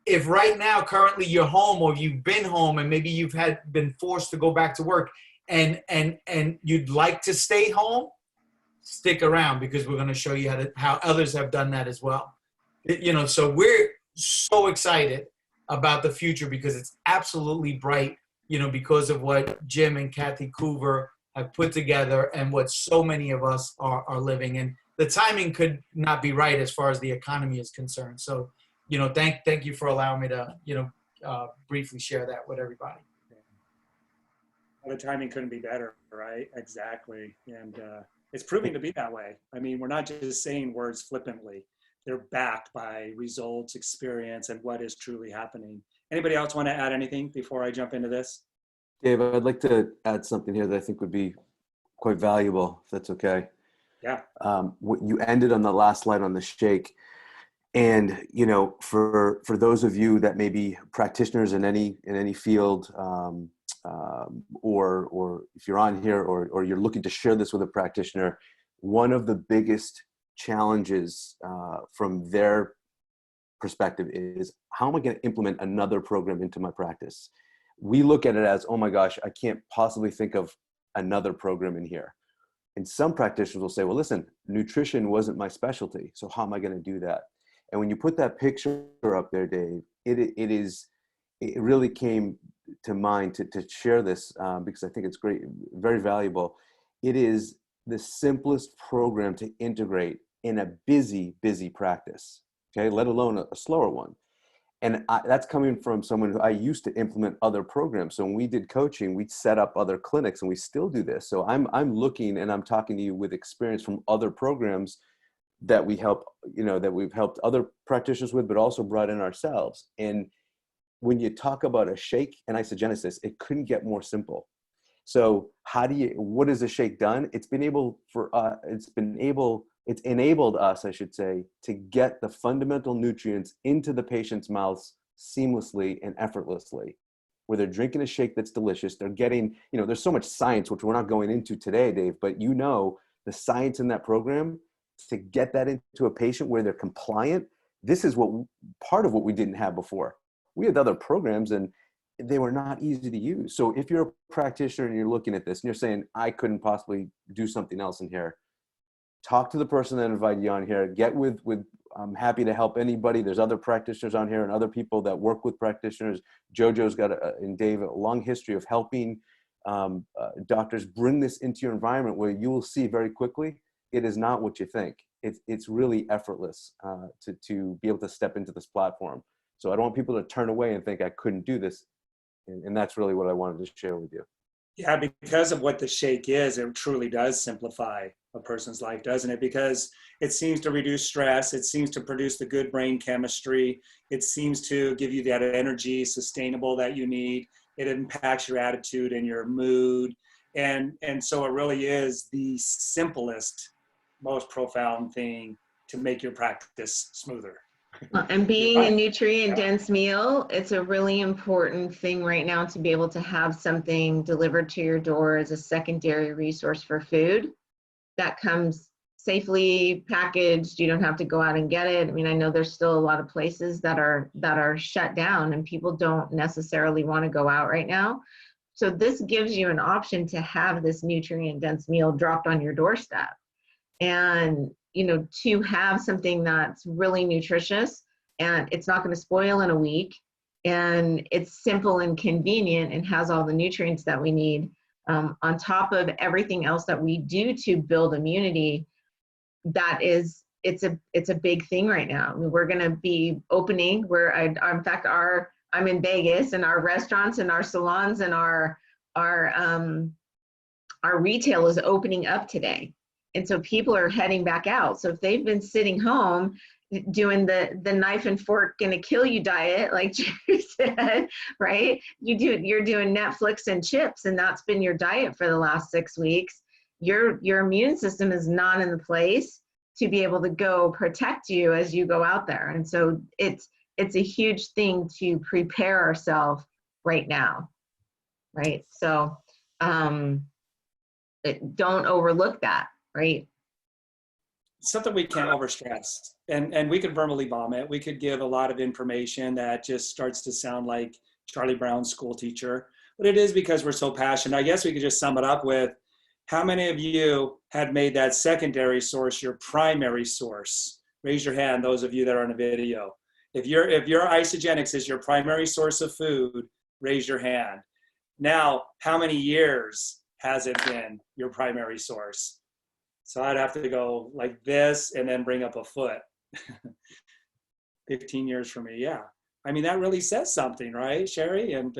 If right now, currently you're home, or you've been home and maybe you've been forced to go back to work and you'd like to stay home, stick around, because we're going to show you how others have done that as well. So we're so excited about the future because it's absolutely bright, because of what Jim and Kathy Coover have put together and what so many of us are living. And the timing could not be right as far as the economy is concerned. So, thank you for allowing me to, briefly share that with everybody. The timing couldn't be better, right? Exactly. And it's proving to be that way. I mean, we're not just saying words flippantly. They're backed by results, experience, and what is truly happening. Anybody else want to add anything before I jump into this? Dave, I'd like to add something here that I think would be quite valuable, if that's okay. Yeah. You ended on the last slide on the shake. And, for those of you that may be practitioners in any field, or if you're on here or you're looking to share this with a practitioner, one of the biggest challenges from their perspective is, how am I going to implement another program into my practice? We look at it as, oh my gosh, I can't possibly think of another program in here. And some practitioners will say, well, listen, nutrition wasn't my specialty, so how am I going to do that? And when you put that picture up there, Dave, it really came to mind to share this because I think it's great, very valuable. It is the simplest program to integrate in a busy practice, okay, let alone a slower one. And that's coming from someone who I used to implement other programs. So when we did coaching, we'd set up other clinics, and we still do this. So I'm looking and I'm talking to you with experience from other programs that we help, that we've helped other practitioners with, but also brought in ourselves. And when you talk about a shake and isogenesis, it couldn't get more simple. So what has the shake done? It's enabled us, I should say, to get the fundamental nutrients into the patient's mouths seamlessly and effortlessly, where they're drinking a shake that's delicious. They're getting, there's so much science, which we're not going into today, Dave, but the science in that program to get that into a patient where they're compliant. This is part of what we didn't have before. We had other programs and they were not easy to use. So if you're a practitioner and you're looking at this and you're saying, I couldn't possibly do something else in here, talk to the person that invited you on here. Get with I'm happy to help anybody. There's other practitioners on here and other people that work with practitioners. JoJo's got, and Dave, a long history of helping doctors bring this into your environment where you will see very quickly, it is not what you think. It's really effortless to be able to step into this platform. So I don't want people to turn away and think I couldn't do this. And that's really what I wanted to share with you. Yeah, because of what the shake is, it truly does simplify a person's life, doesn't it? Because it seems to reduce stress. It seems to produce the good brain chemistry. It seems to give you that energy, sustainable, that you need. It impacts your attitude and your mood. And so it really is the simplest, most profound thing to make your practice smoother. And being a nutrient-dense meal, it's a really important thing right now to be able to have something delivered to your door as a secondary resource for food that comes safely packaged. You don't have to go out and get it. I mean, I know there's still a lot of places that are shut down and people don't necessarily want to go out right now. So this gives you an option to have this nutrient-dense meal dropped on your doorstep. And to have something that's really nutritious and it's not going to spoil in a week and it's simple and convenient and has all the nutrients that we need, on top of everything else that we do to build immunity. It's a big thing right now. I mean, we're going to be opening I'm in Vegas, and our restaurants and our salons and our retail is opening up today. And so people are heading back out. So if they've been sitting home doing the knife and fork gonna kill you diet, like Jerry said, right? You're doing Netflix and chips, and that's been your diet for the last 6 weeks. Your immune system is not in the place to be able to go protect you as you go out there. And so it's a huge thing to prepare ourselves right now, right? So don't overlook that. Right. Something we can't overstress. And we could verbally bomb it. We could give a lot of information that just starts to sound like Charlie Brown's school teacher. But it is because we're so passionate. I guess we could just sum it up with, how many of you had made that secondary source your primary source? Raise your hand, those of you that are on the video. If your Isogenics is your primary source of food, raise your hand. Now, how many years has it been your primary source? So I'd have to go like this and then bring up a foot. 15 years for me, yeah. I mean, that really says something, right, Sherry? And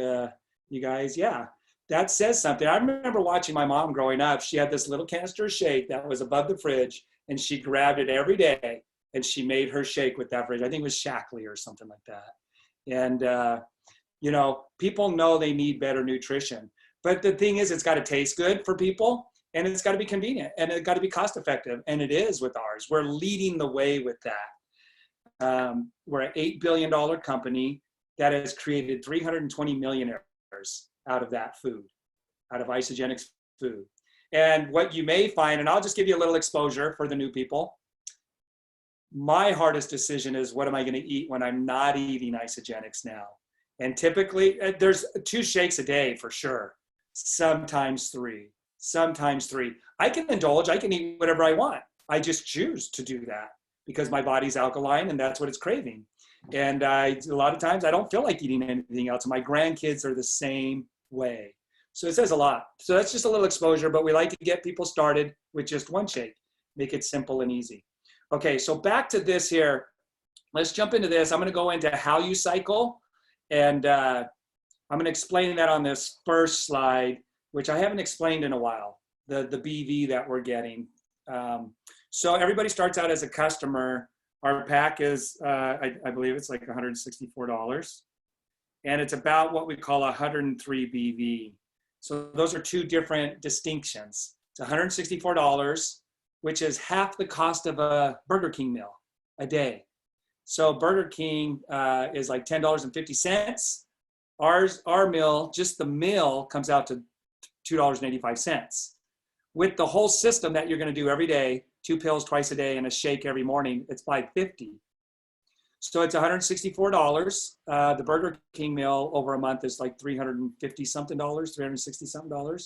you guys, yeah, that says something. I remember watching my mom growing up. She had this little canister of shake that was above the fridge, and she grabbed it every day, and she made her shake with that fridge. I think it was Shackley or something like that. And, people know they need better nutrition. But the thing is, it's got to taste good for people. And it's got to be convenient, and it's got to be cost effective. And it is with ours. We're leading the way with that. We're an $8 billion company that has created 320 millionaires out of that food, out of Isogenics food. And what you may find, and I'll just give you a little exposure for the new people. My hardest decision is, what am I going to eat when I'm not eating Isogenics now? And typically, there's 2 shakes a day for sure, sometimes 3. Sometimes 3. I can indulge, I can eat whatever I want. I just choose to do that because my body's alkaline and that's what it's craving. And a lot of times I don't feel like eating anything else. My grandkids are the same way. So it says a lot. So that's just a little exposure, but we like to get people started with just 1 shake. Make it simple and easy. Okay, so back to this here. Let's jump into this. I'm gonna go into how you cycle, and I'm gonna explain that on this first slide, which I haven't explained in a while, the BV that we're getting. So everybody starts out as a customer. Our pack is, I believe it's like $164. And it's about what we call 103 BV. So those are 2 different distinctions. It's $164, which is half the cost of a Burger King meal a day. So Burger King is like $10.50. Our meal, just the meal, comes out to $2.85. With the whole system that you're going to do every day, 2 pills twice a day and a shake every morning, it's $5.50. So it's $164. The Burger King meal over a month is like $350 something, $360 something.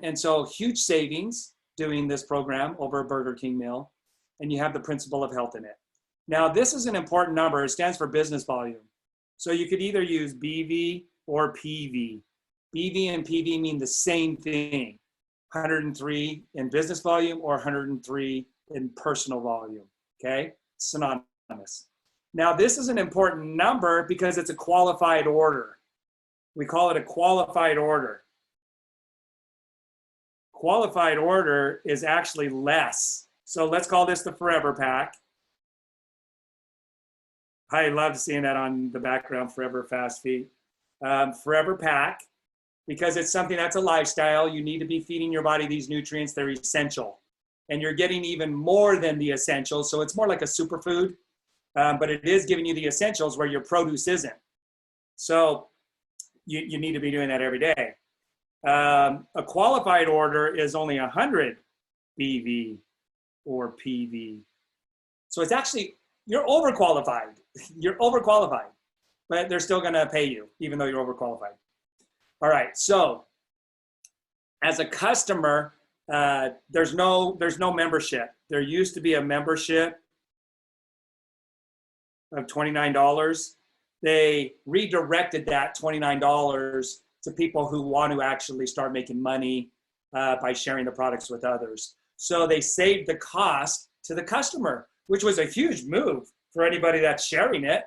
And so huge savings doing this program over a Burger King meal, and you have the principle of health in it. Now, this is an important number. It stands for business volume. So you could either use BV or PV. BV and PV mean the same thing, 103 in business volume or 103 in personal volume, okay? Synonymous. Now, this is an important number because it's a qualified order. We call it a qualified order. qualified order is actually less. So let's call this the Forever Pack. I love seeing that on the background, Forever Fast Feed. Forever Pack, because it's something that's a lifestyle. You need to be feeding your body these nutrients. They're essential. And you're getting even more than the essentials. So it's more like a superfood, but it is giving you the essentials where your produce isn't. So you need to be doing that every day. A qualified order is only 100 BV or PV. So it's actually, you're overqualified. You're overqualified, but they're still gonna pay you even though you're overqualified. All right, so as a customer, there's no membership. There used to be a membership of $29. They redirected that $29 to people who want to actually start making money by sharing the products with others. So they saved the cost to the customer, which was a huge move for anybody that's sharing it,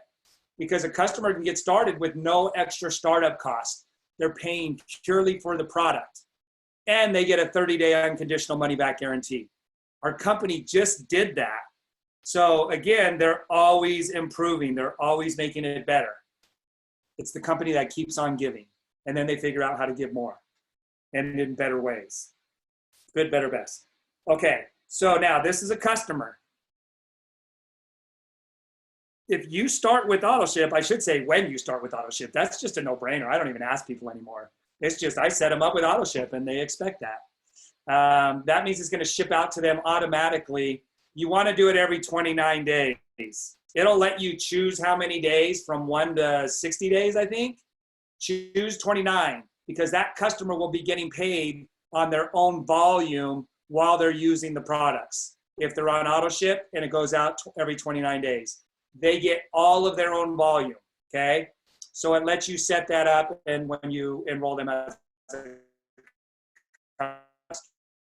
because a customer can get started with no extra startup cost. They're paying purely for the product, and they get a 30-day unconditional money-back guarantee. Our company just did that. So again, they're always improving. They're always making it better. It's the company that keeps on giving, and then they figure out how to give more and in better ways. Good, better, best. Okay, so now this is a customer. If you start with AutoShip, I should say when you start with AutoShip, that's just a no-brainer. I don't even ask people anymore. It's just I set them up with AutoShip and they expect that. That means it's going to ship out to them automatically. You want to do it every 29 days. It'll let you choose how many days, from 1 to 60 days, I think. Choose 29, because that customer will be getting paid on their own volume while they're using the products. If they're on AutoShip and it goes out every 29 days, they get all of their own volume, okay? So it lets you set that up, and when you enroll them as a customer,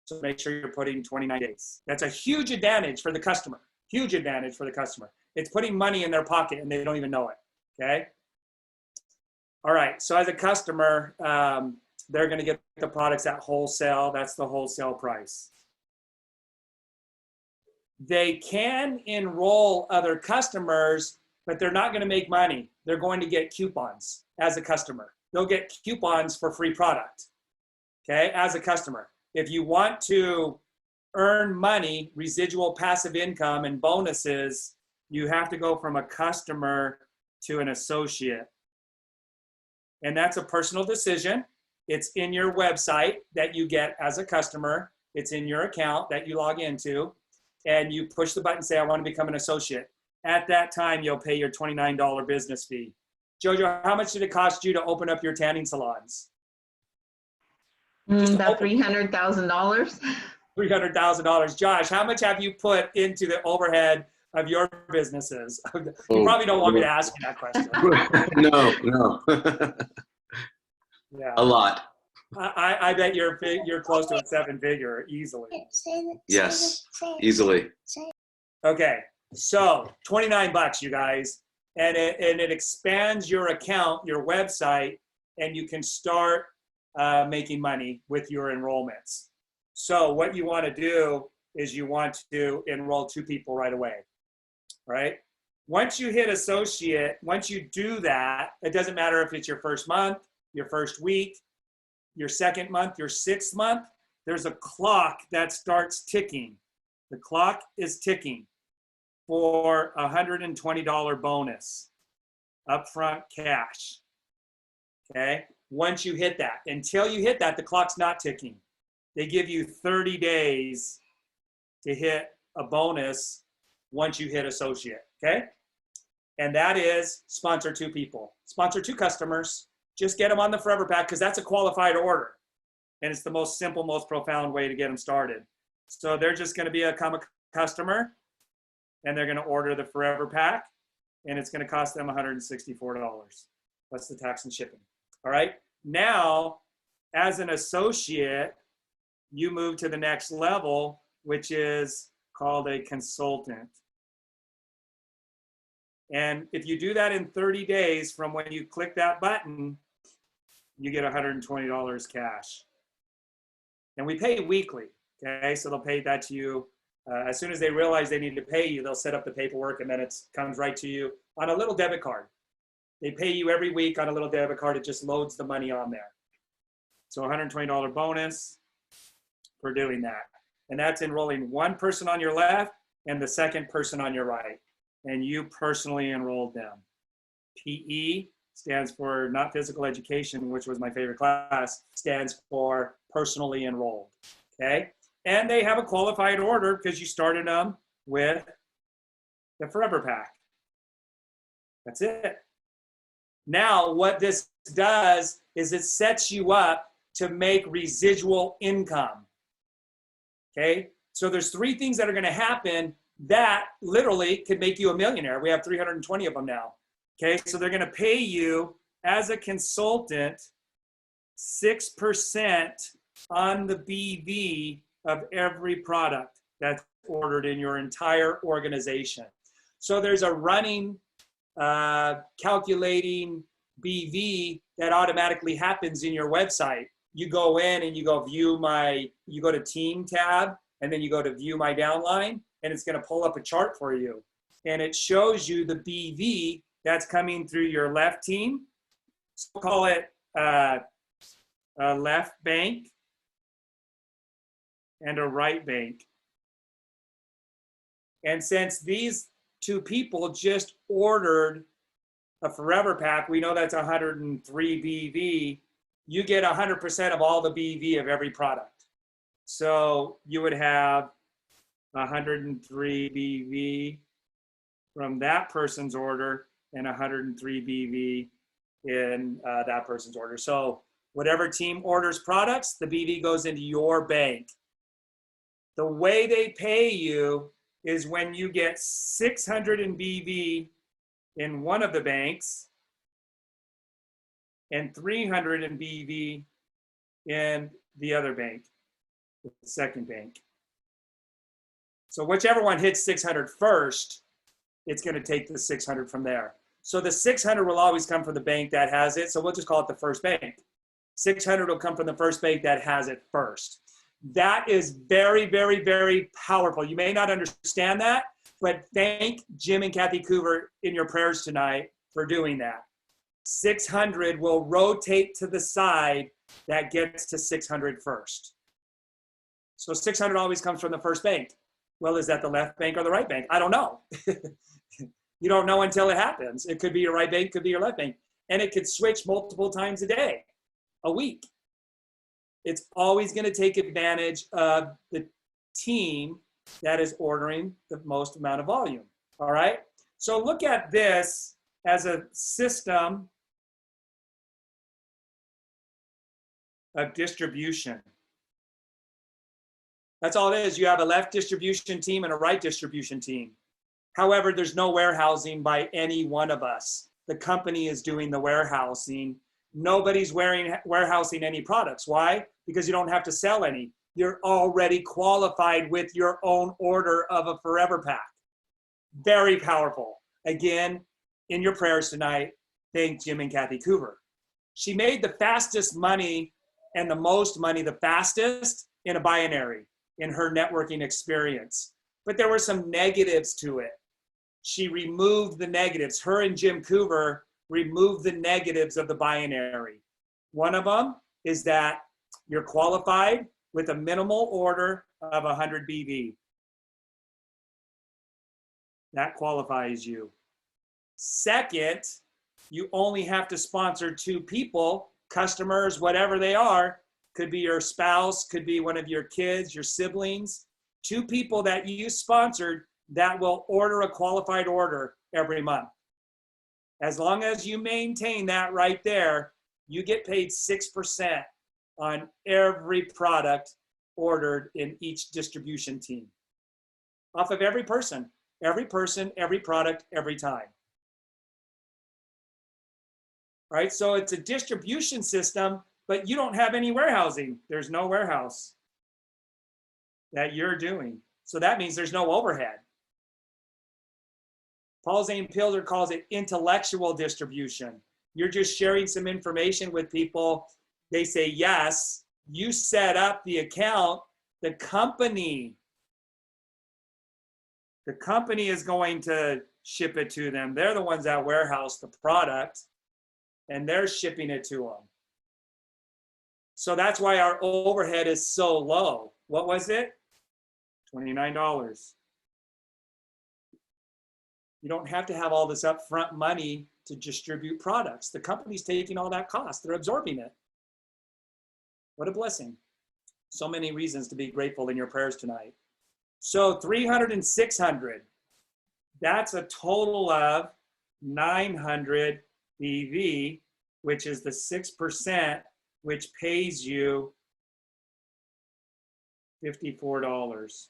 so make sure you're putting 29 days. That's a huge advantage for the customer, huge advantage for the customer. It's putting money in their pocket and they don't even know it, okay? All right, so as a customer, they're gonna get the products at wholesale. That's the wholesale price. They can enroll other customers, but they're not gonna make money. They're going to get coupons as a customer. They'll get coupons for free product, okay, as a customer. If you want to earn money, residual passive income and bonuses, you have to go from a customer to an associate. And that's a personal decision. It's in your website that you get as a customer. It's in your account that you log into, and you push the button, say, I want to become an associate. At that time, you'll pay your $29 business fee. Jojo, how much did it cost you to open up your tanning salons? About $300,000. $300,000. Josh, how much have you put into the overhead of your businesses? You probably don't want me to ask you that question. No. Yeah. A lot. I bet you're close to a 7-figure easily. Yes, easily. Okay, so 29 bucks, you guys, and it expands your account, your website, and you can start making money with your enrollments. So what you want to do is you want to enroll 2 people right away, right? Once you hit associate, once you do that, it doesn't matter if it's your first month, your first week, your second month, your 6th month, there's a clock that starts ticking. The clock is ticking for a $120 bonus, upfront cash, okay? Once you hit that, until you hit that, the clock's not ticking. They give you 30 days to hit a bonus once you hit associate, okay? And that is sponsor 2 people. Sponsor 2 customers. Just get them on the Forever Pack, because that's a qualified order. And it's the most simple, most profound way to get them started. So they're just going to become a customer, and they're going to order the Forever Pack, and it's going to cost them $164. That's the tax and shipping. All right. Now, as an associate, you move to the next level, which is called a consultant. And if you do that in 30 days from when you click that button, you get $120 cash. And we pay weekly, okay? So they'll pay that to you. As soon as they realize they need to pay you, they'll set up the paperwork and then it comes right to you on a little debit card. They pay you every week on a little debit card. It just loads the money on there. So $120 bonus for doing that. And that's enrolling one person on your left and the second person on your right. And you personally enrolled them. PE stands for not physical education, which was my favorite class, stands for personally enrolled, okay? And they have a qualified order because you started them with the Forever Pack. That's it. Now, what this does is it sets you up to make residual income, okay? So there's 3 things that are gonna happen that literally could make you a millionaire. We have 320 of them now. Okay, so they're gonna pay you as a consultant 6% on the BV of every product that's ordered in your entire organization. So there's a running, calculating BV that automatically happens in your website. You go in and you go you go to team tab, and then you go to view my downline, and it's gonna pull up a chart for you. And it shows you the BV that's coming through your left team. So we'll call it a left bank and a right bank. And since these 2 people just ordered a Forever Pack, we know that's 103 BV, you get 100% of all the BV of every product. So you would have 103 BV from that person's order and 103 BV in that person's order. So whatever team orders products, the BV goes into your bank. The way they pay you is when you get 600 in BV in one of the banks and 300 in BV in the other bank, the second bank. So whichever one hits 600 first, it's going to take the 600 from there. So the 600 will always come from the bank that has it. So we'll just call it the first bank. 600 will come from the first bank that has it first. That is very, very, very powerful. You may not understand that, but thank Jim and Kathy Coover in your prayers tonight for doing that. 600 will rotate to the side that gets to 600 first. So 600 always comes from the first bank. Well, is that the left bank or the right bank? I don't know. You don't know until it happens. It could be your right bank, could be your left bank. And it could switch multiple times a day, a week. It's always going to take advantage of the team that is ordering the most amount of volume. All right? So look at this as a system of distribution. That's all it is. You have a left distribution team and a right distribution team. However, there's no warehousing by any one of us. The company is doing the warehousing. Nobody's warehousing any products. Why? Because you don't have to sell any. You're already qualified with your own order of a Forever Pack. Very powerful. Again, in your prayers tonight, thank Jim and Kathy Coover. She made the fastest money and the most money the fastest in a binary in her networking experience. But there were some negatives to it. She removed the negatives. Her and Jim Coover removed the negatives of the binary. One of them is that you're qualified with a minimal order of 100 BV. That qualifies you. Second, you only have to sponsor 2 people, customers, whatever they are. Could be your spouse, could be one of your kids, your siblings. 2 people that you sponsored that will order a qualified order every month. As long as you maintain that right there, you get paid 6% on every product ordered in each distribution team. Off of every person, every product, every time. All right, so it's a distribution system, but you don't have any warehousing. There's no warehouse that you're doing. So that means there's no overhead. Paul Zane Pilzer calls it intellectual distribution. You're just sharing some information with people. They say yes, you set up the account, the company is going to ship it to them. They're the ones that warehouse the product, and they're shipping it to them. So that's why our overhead is so low. What was it? $29. You don't have to have all this upfront money to distribute products. The company's taking all that cost. They're absorbing it. What a blessing. So many reasons to be grateful in your prayers tonight. So 300 and 600, that's a total of 900 BV, which is the 6%, which pays you $54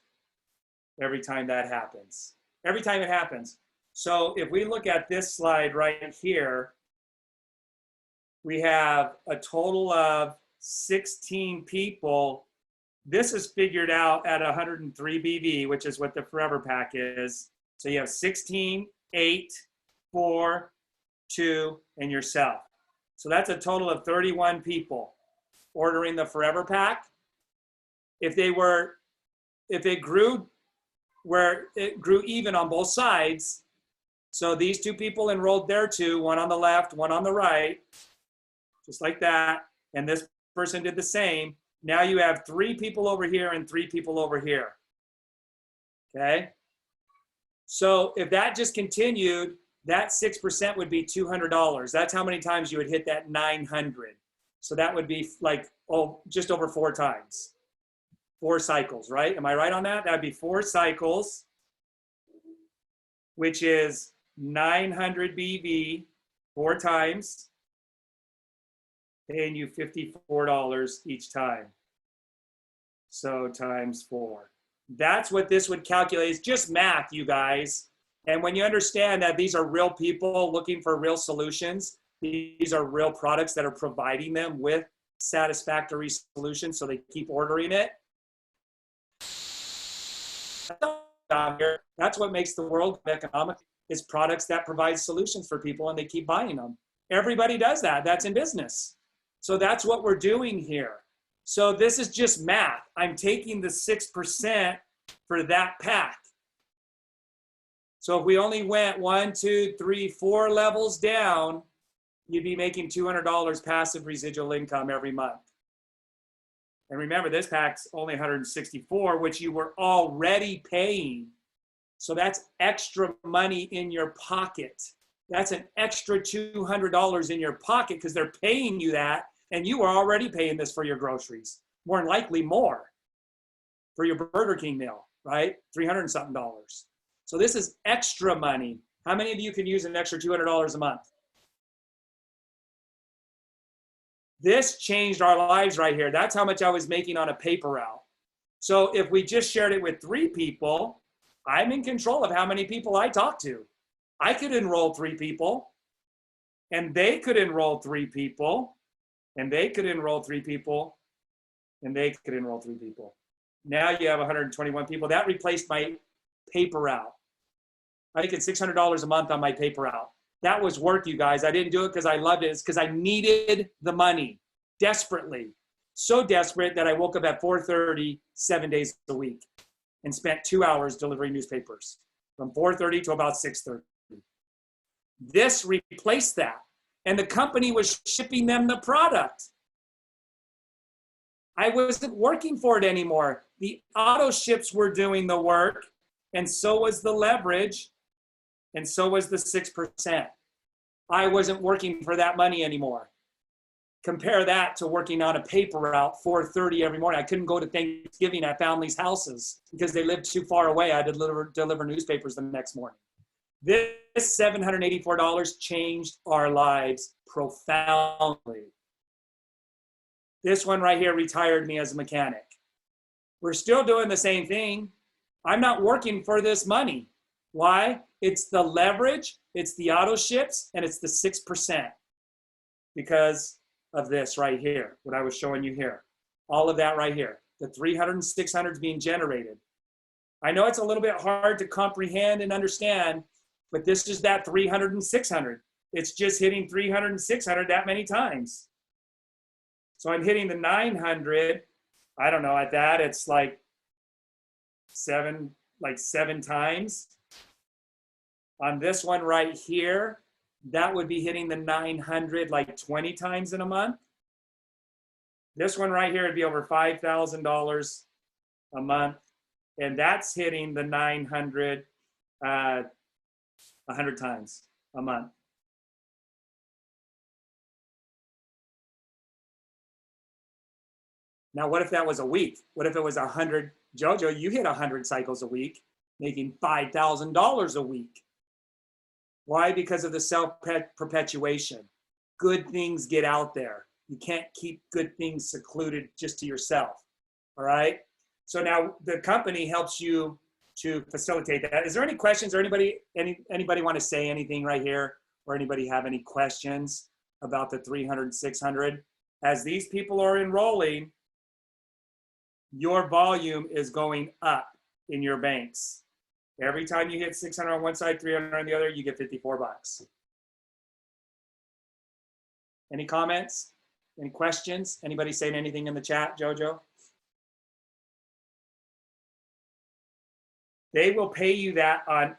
every time that happens. Every time it happens. So if we look at this slide right here, we have a total of 16 people. This is figured out at 103 BV, which is what the Forever Pack is. So you have 16, 8, 4, 2, and yourself. So that's a total of 31 people ordering the Forever Pack. If it grew where it grew even on both sides, so these two people enrolled there too, one on the left, one on the right, just like that. And this person did the same. Now you have 3 people over here and 3 people over here. Okay? So if that just continued, that 6% would be $200. That's how many times you would hit that 900. So that would be like, just over 4 times. 4 cycles, right? Am I right on that? That'd be 4 cycles, which is 900 BV 4 times, paying you $54 each time. So times 4. That's what this would calculate. It's just math, you guys. And when you understand that these are real people looking for real solutions, these are real products that are providing them with satisfactory solutions, so they keep ordering it. That's what makes the world economic, is products that provide solutions for people and they keep buying them. Everybody does that. That's in business. So that's what we're doing here. So this is just math. I'm taking the 6% for that pack. So if we only went 1, 2, 3, 4 levels down, you'd be making $200 passive residual income every month. And remember, this pack's only $164, which you were already paying. So that's extra money in your pocket. That's an extra $200 in your pocket because they're paying you that, and you were already paying this for your groceries. More than likely more for your Burger King meal, right? $300 and something. So this is extra money. How many of you can use an extra $200 a month? This changed our lives right here. That's how much I was making on a paper route. So if we just shared it with 3 people, I'm in control of how many people I talk to. I could enroll 3 people, and they could enroll 3 people, and they could enroll 3 people, and they could enroll 3 people. Now you have 121 people. That replaced my paper route. I think it's $600 a month on my paper route. That was work, you guys. I didn't do it because I loved it. It's because I needed the money desperately. So desperate that I woke up at 4:30, 7 days a week, and spent 2 hours delivering newspapers from 4:30 to about 6:30. This replaced that. And the company was shipping them the product. I wasn't working for it anymore. The auto ships were doing the work, and so was the leverage, and so was the 6%. I wasn't working for that money anymore. Compare that to working on a paper route 4:30 every morning. I couldn't go to Thanksgiving at families' houses because they lived too far away. I had to deliver newspapers the next morning. This $784 changed our lives profoundly. This one right here retired me as a mechanic. We're still doing the same thing. I'm not working for this money. Why? It's the leverage, it's the auto ships, and it's the 6% because of this right here, what I was showing you here. All of that right here. The 300 and 600 is being generated. I know it's a little bit hard to comprehend and understand, but this is that 300 and 600. It's just hitting 300 and 600 that many times. So I'm hitting the 900. I don't know, at that, it's like seven times. On this one right here, that would be hitting the 900 like 20 times in a month. This one right here would be over $5,000 a month. And that's hitting the 900 100 times a month. Now, what if that was a week? What if it was 100? Jojo, you hit 100 cycles a week, making $5,000 a week. Why? Because of the self-perpetuation. Good things get out there. You can't keep good things secluded just to yourself, all right? So now the company helps you to facilitate that. Is there any questions or anybody want to say anything right here, or anybody have any questions about the 300, 600? As these people are enrolling, your volume is going up in your banks. Every time you hit 600 on one side, 300 on the other, you get 54 bucks. Any comments? Any questions? Anybody saying anything in the chat, Jojo? They will pay you that on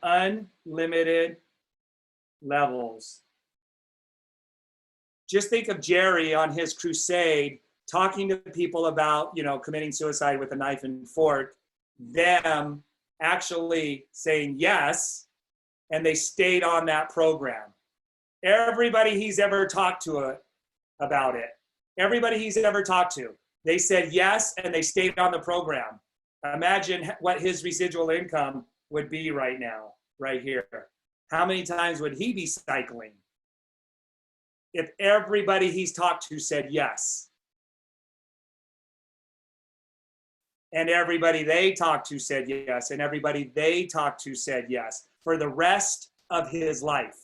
unlimited levels. Just think of Jerry on his crusade, talking to people about, you know, committing suicide with a knife and fork, them actually saying yes, and they stayed on that program. Everybody he's ever talked to about it, everybody he's ever talked to, they said yes, and they stayed on the program. Imagine what his residual income would be right now, right here. How many times would he be cycling if everybody he's talked to said yes? And everybody they talked to said yes, and everybody they talked to said yes for the rest of his life.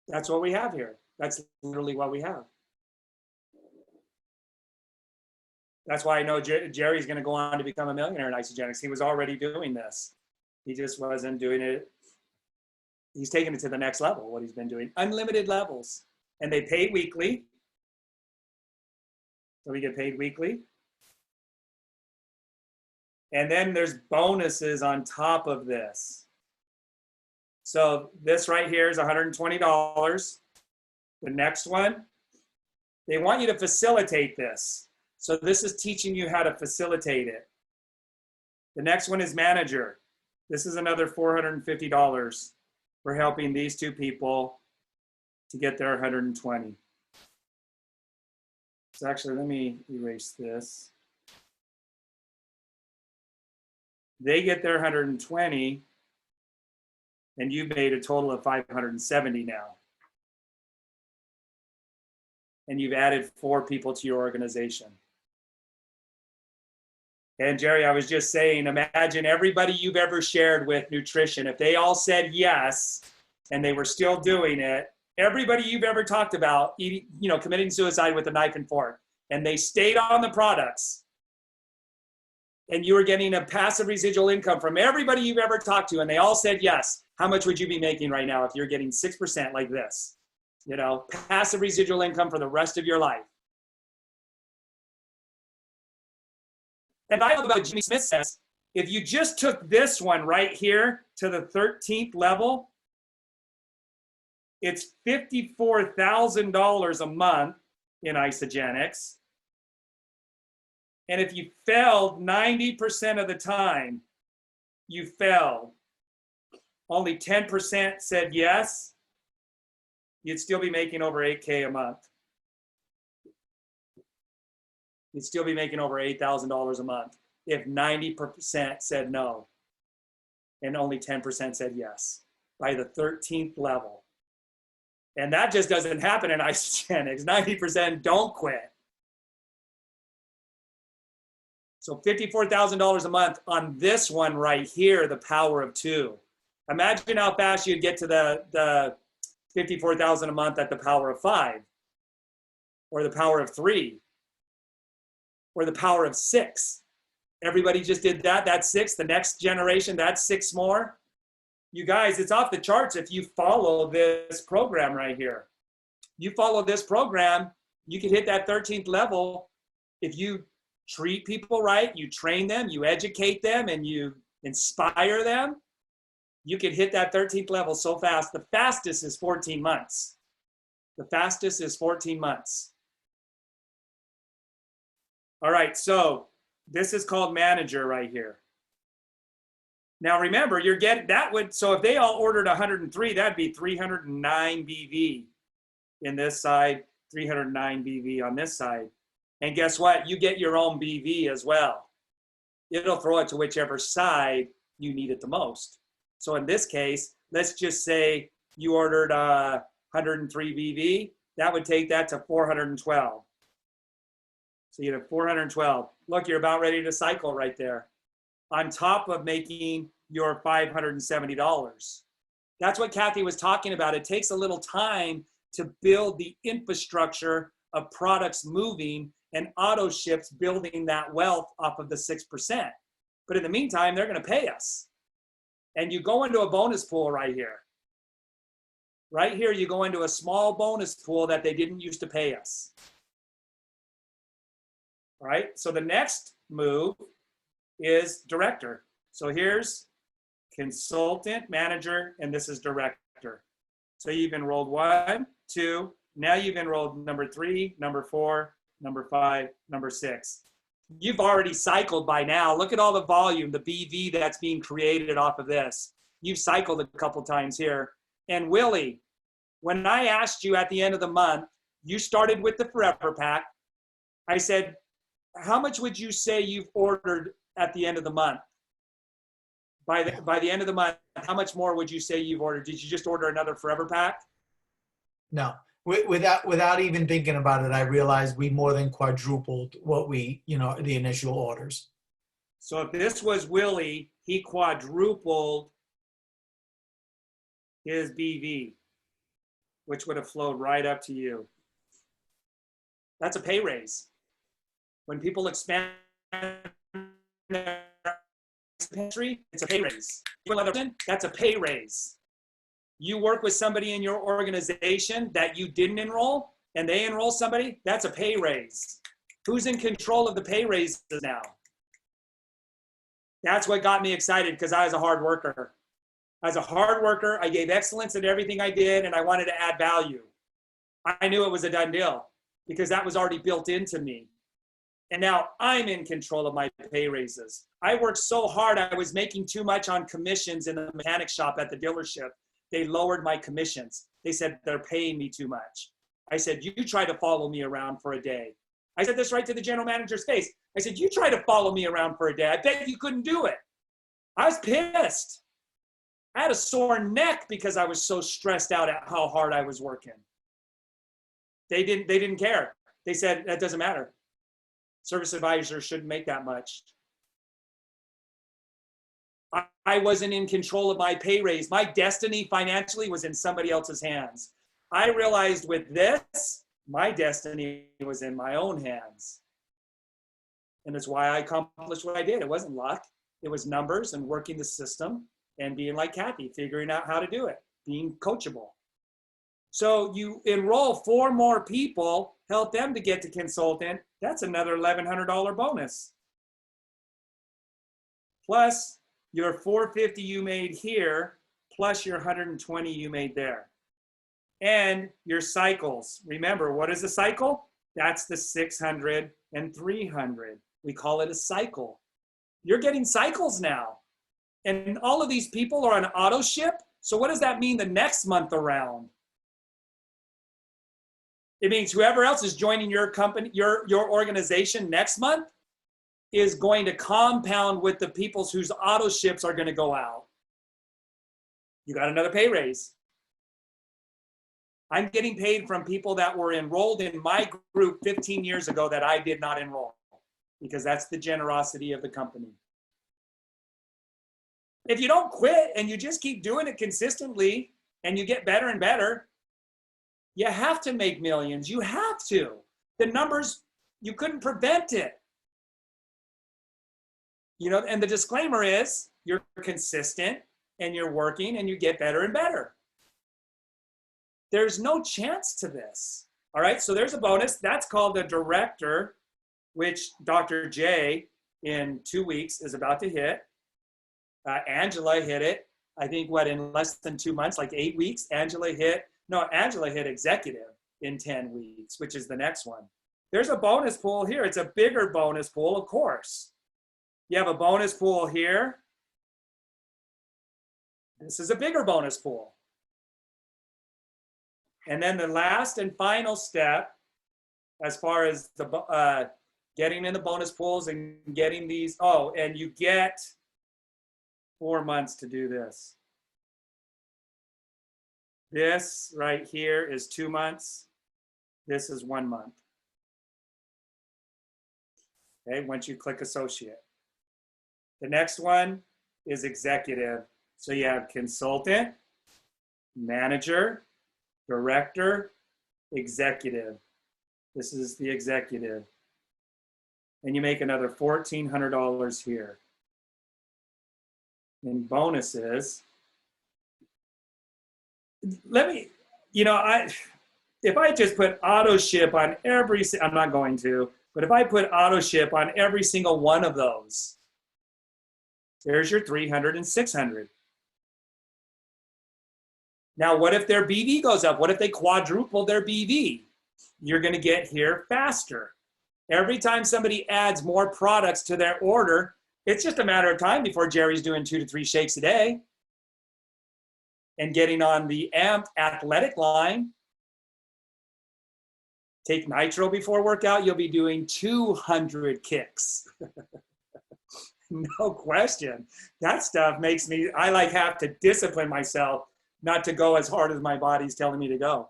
That's what we have here. That's literally what we have. That's why I know Jerry's going to go on to become a millionaire in isogenics. He was already doing this. He just wasn't doing it. He's taken it to the next level, what he's been doing. Unlimited levels. And they pay weekly. So we get paid weekly. And then there's bonuses on top of this. So this right here is $120. The next one, they want you to facilitate this. So this is teaching you how to facilitate it. The next one is manager. This is another $450 for helping these two people to get their 120. So actually, let me erase this. They get their 120, and you've made a total of 570 now. And you've added 4 people to your organization. And Jerry, I was just saying, imagine everybody you've ever shared with nutrition, if they all said yes, and they were still doing it, everybody you've ever talked about eating, you know, committing suicide with a knife and fork, and they stayed on the products, and you were getting a passive residual income from everybody you've ever talked to, and they all said yes, how much would you be making right now if you're getting 6% like this? You know, passive residual income for the rest of your life. And I love about Jimmy Smith says, if you just took this one right here to the 13th level, it's $54,000 a month in isogenics. And if you failed 90% of the time, you failed. Only 10% said yes, you'd still be making over $8K a month. You'd still be making over $8,000 a month if 90% said no and only 10% said yes by the 13th level. And that just doesn't happen in isogenics. 90% don't quit. So $54,000 a month on this one right here, the power of 2. Imagine how fast you'd get to the 54,000 a month at the power of 5, or the power of 3, or the power of 6. Everybody just did that. That's 6. The next generation, that's 6 more. You guys, it's off the charts if you follow this program right here. you follow this program, you can hit that 13th level if you treat people right, you train them, you educate them, and you inspire them. You can hit that 13th level so fast. The fastest is 14 months. The fastest is 14 months. All right, so this is called manager right here. Now remember, you're getting, that would, so if they all ordered 103, that'd be 309 BV in this side, 309 BV on this side. And guess what? You get your own BV as well. It'll throw it to whichever side you need it the most. So in this case, let's just say you ordered 103 BV. That would take that to 412. So you have 412. Look, you're about ready to cycle right there. On top of making your $570. That's what Kathy was talking about. It takes a little time to build the infrastructure of products moving and auto ships building that wealth off of the 6%. But in the meantime, they're going to pay us. And you go into a bonus pool right here. Right here, you go into a small bonus pool that they didn't used to pay us. All right, so the next move is director. So here's consultant, manager, and this is director. So you've enrolled 1, 2, now you've enrolled number 3, number 4, number 5, number 6. You've already cycled by now. Look at all the volume, the BV that's being created off of this. You've cycled a couple times here. And Willie, when I asked you at the end of the month, you started with the Forever Pack. I said, how much would you say you've ordered at the end of the month? By the end of the month, how much more would you say you've ordered? Did you just order another Forever Pack? No, without even thinking about it, I realized we more than quadrupled what we, the initial orders. So if this was Willie, he quadrupled his BV, which would have flowed right up to you. That's a pay raise. When people expand their pantry, it's a pay raise. That's a pay raise. You work with somebody in your organization that you didn't enroll, and they enroll somebody, that's a pay raise. Who's in control of the pay raises now? That's what got me excited, because I was a hard worker. I gave excellence in everything I did, and I wanted to add value. I knew it was a done deal, because that was already built into me. And now I'm in control of my pay raises. I worked so hard, I was making too much on commissions in the mechanic shop at the dealership. They lowered my commissions. They said, they're paying me too much. I said, you try to follow me around for a day. I said this right to the general manager's face. I said, you try to follow me around for a day. I bet you couldn't do it. I was pissed. I had a sore neck because I was so stressed out at how hard I was working. They didn't care. They said, that doesn't matter. Service advisors shouldn't make that much. I wasn't in control of my pay raise. My destiny financially was in somebody else's hands. I realized with this, my destiny was in my own hands. And that's why I accomplished what I did. It wasn't luck. It was numbers and working the system and being like Kathy, figuring out how to do it, being coachable. So you enroll 4 more people, help them to get to consultant. That's another $1,100 bonus. Plus your $450 you made here, plus your $120 you made there. And your cycles. Remember, what is a cycle? That's the 600 and 300. We call it a cycle. You're getting cycles now. And all of these people are on auto ship. So what does that mean the next month around? It means whoever else is joining your company, your organization next month is going to compound with the people's whose auto ships are going to go out. You got another pay raise. I'm getting paid from people that were enrolled in my group 15 years ago that I did not enroll, because that's the generosity of the company. If you don't quit and you just keep doing it consistently and you get better and better, you have to make millions. You have to. The numbers, you couldn't prevent it. And the disclaimer is you're consistent and you're working and you get better and better. there's no chance to this. All right, so there's a bonus. That's called a director, which Dr. J in 2 weeks is about to hit. Angela hit it, I think, what, in less than 2 months, like 8 weeks? Angela hit executive in 10 weeks, which is the next one. There's a bonus pool here. It's a bigger bonus pool, of course. You have a bonus pool here. This is a bigger bonus pool. And then the last and final step, as far as the getting in the bonus pools and getting these, oh, and you get 4 months to do this. This right here is 2 months. This is 1 month. Okay, once you click associate. The next one is executive. So you have consultant, manager, director, executive. This is the executive. And you make another $1,400 here. In bonuses, let me, if I just put auto ship on every, I'm not going to, but if I put auto ship on every single one of those, there's your 300 and 600. Now, what if their BV goes up? What if they quadruple their BV? You're going to get here faster. Every time somebody adds more products to their order, it's just a matter of time before Jerry's doing 2 to 3 shakes a day and getting on the amped athletic line. Take nitro before workout, you'll be doing 200 kicks. No question. That stuff makes me, I have to discipline myself not to go as hard as my body's telling me to go.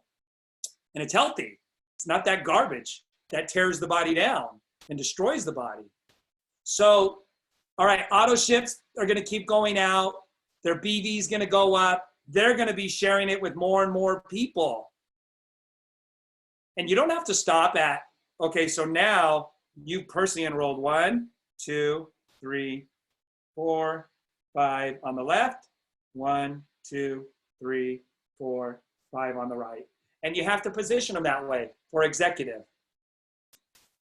And it's healthy. It's not that garbage that tears the body down and destroys the body. So, all right, auto ships are going to keep going out. Their BV is going to go up. They're going to be sharing it with more and more people. And you don't have to stop at, okay, so now you personally enrolled 1, 2, 3, 4, 5 on the left, 1, 2, 3, 4, 5 on the right. And you have to position them that way for executive.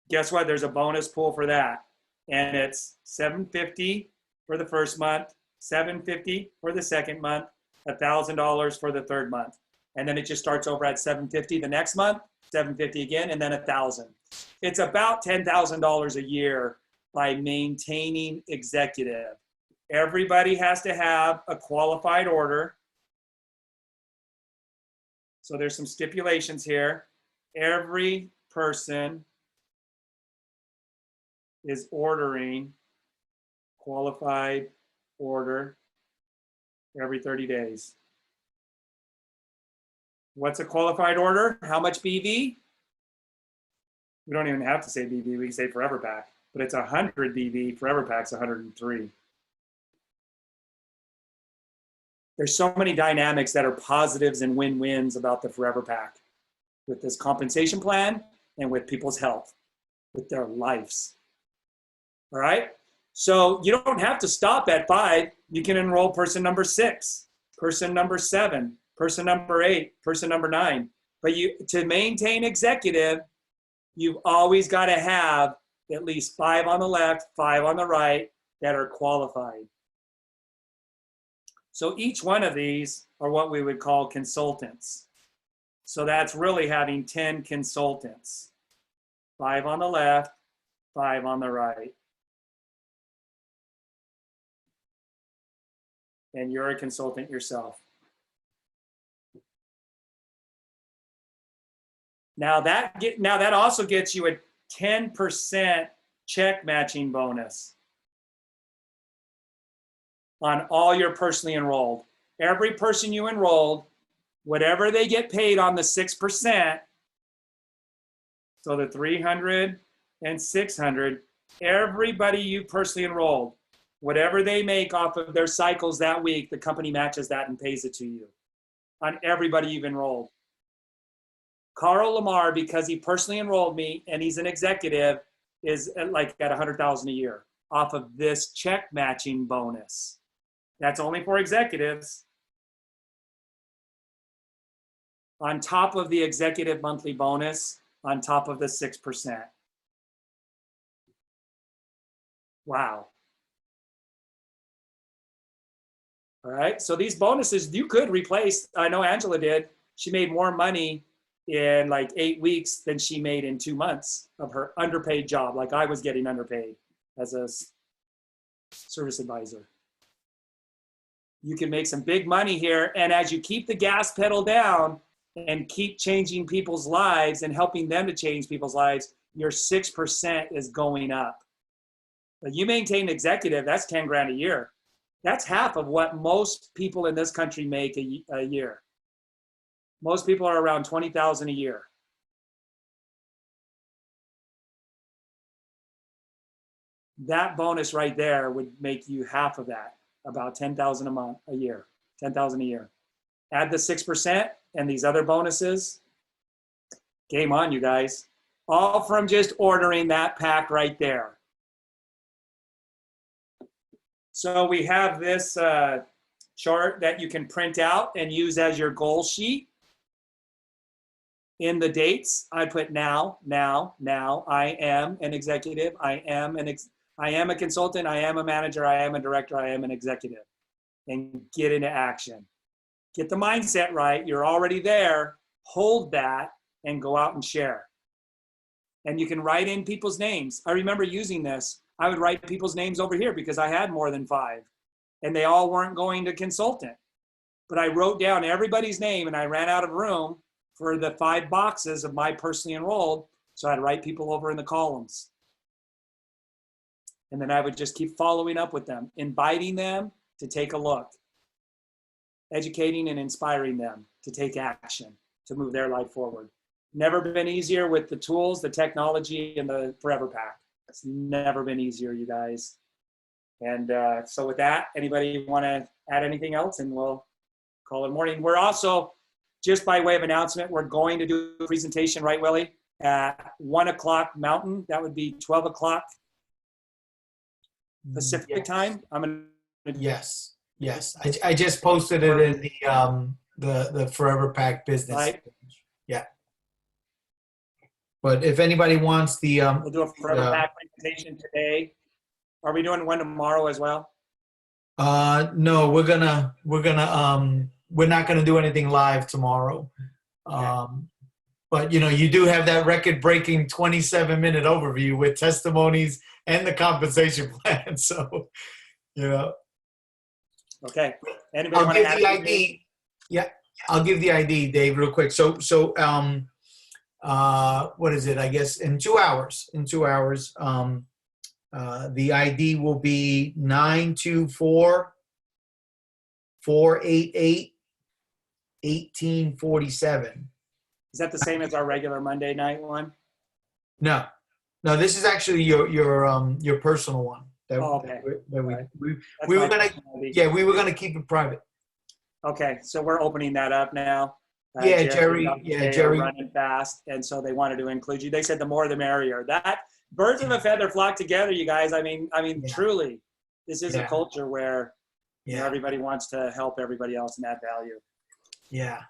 Guess what? There's a bonus pool for that. And it's $750 for the first month, $750 for the second month, $1,000 for the third month. And then it just starts over at $750 the next month, $750 again, and then $1,000. It's about $10,000 a year by maintaining executive. Everybody has to have a qualified order. So there's some stipulations here. Every person is ordering qualified order every 30 days. What's a qualified order? How much BV? We don't even have to say BV, we can say Forever Pack, but it's 100 BV, Forever Pack's 103. There's so many dynamics that are positives and win-wins about the Forever Pack with this compensation plan and with people's health, with their lives. All right? So you don't have to stop at 5. You can enroll person number 6, person number 7, person number 8, person number 9. But to maintain executive, you've always got to have at least 5 on the left, 5 on the right that are qualified. So each one of these are what we would call consultants. So that's really having 10 consultants. 5 on the left, 5 on the right. And you're a consultant yourself. Now that also gets you a 10% check matching bonus on all your personally enrolled. Every person you enrolled, whatever they get paid on the 6%, so the 300 and 600, everybody you personally enrolled, whatever they make off of their cycles that week, the company matches that and pays it to you on everybody you've enrolled. Carl Lamar, because he personally enrolled me and he's an executive, is at $100,000 a year off of this check matching bonus. That's only for executives. on top of the executive monthly bonus, on top of the 6%. Wow. All right, so these bonuses you could replace. I know Angela did. She made more money in like 8 weeks than she made in 2 months of her underpaid job. Like I was getting underpaid as a service advisor. You can make some big money here. And as you keep the gas pedal down and keep changing people's lives and helping them to change people's lives, your 6% is going up. But you maintain executive, that's 10 grand a year. That's half of what most people in this country make a year. Most people are around 20,000 a year. That bonus right there would make you half of that, about 10,000 a year, 10,000 a year. Add the 6% and these other bonuses, game on, you guys. All from just ordering that pack right there. So we have this chart that you can print out and use as your goal sheet. In the dates, I put now. I am an executive. I am a consultant. I am a manager. I am a director. I am an executive. And get into action. Get the mindset right. You're already there. Hold that and go out and share. And you can write in people's names. I remember using this. I would write people's names over here because I had more than 5 and they all weren't going to consultant. But I wrote down everybody's name and I ran out of room for the 5 boxes of my personally enrolled. So I'd write people over in the columns. And then I would just keep following up with them, inviting them to take a look, educating and inspiring them to take action, to move their life forward. Never been easier with the tools, the technology, and the Forever Pack. It's never been easier, you guys. And so with that, anybody want to add anything else? And we'll call it morning. We're also, just by way of announcement, we're going to do a presentation, right, Willie? At 1 o'clock Mountain. That would be 12 o'clock Pacific time. Yes. I just posted it in the Forever Pack business. Right. Yeah. But if anybody wants the we'll do a Forever Pack presentation today. Are we doing one tomorrow as well? No, we're not gonna do anything live tomorrow. Okay. But you do have that record-breaking 27-minute overview with testimonies and the compensation plan. So, Okay. Anybody I'll want give to add the anything? ID. Yeah, I'll give the ID, Dave, real quick. So what is it? I guess in 2 hours. The ID will be 924-488-1847. Is that the same as our regular Monday night one? No, this is actually your personal one. Okay. We That's were my gonna personal ID. we were gonna keep it private. Okay, so we're opening that up now. Yeah, Jerry Jerry. are running fast, and so they wanted to include you. They said the more the merrier. That birds of a feather flock together, you guys. I mean, truly, this is a culture where everybody wants to help everybody else and add value. Yeah,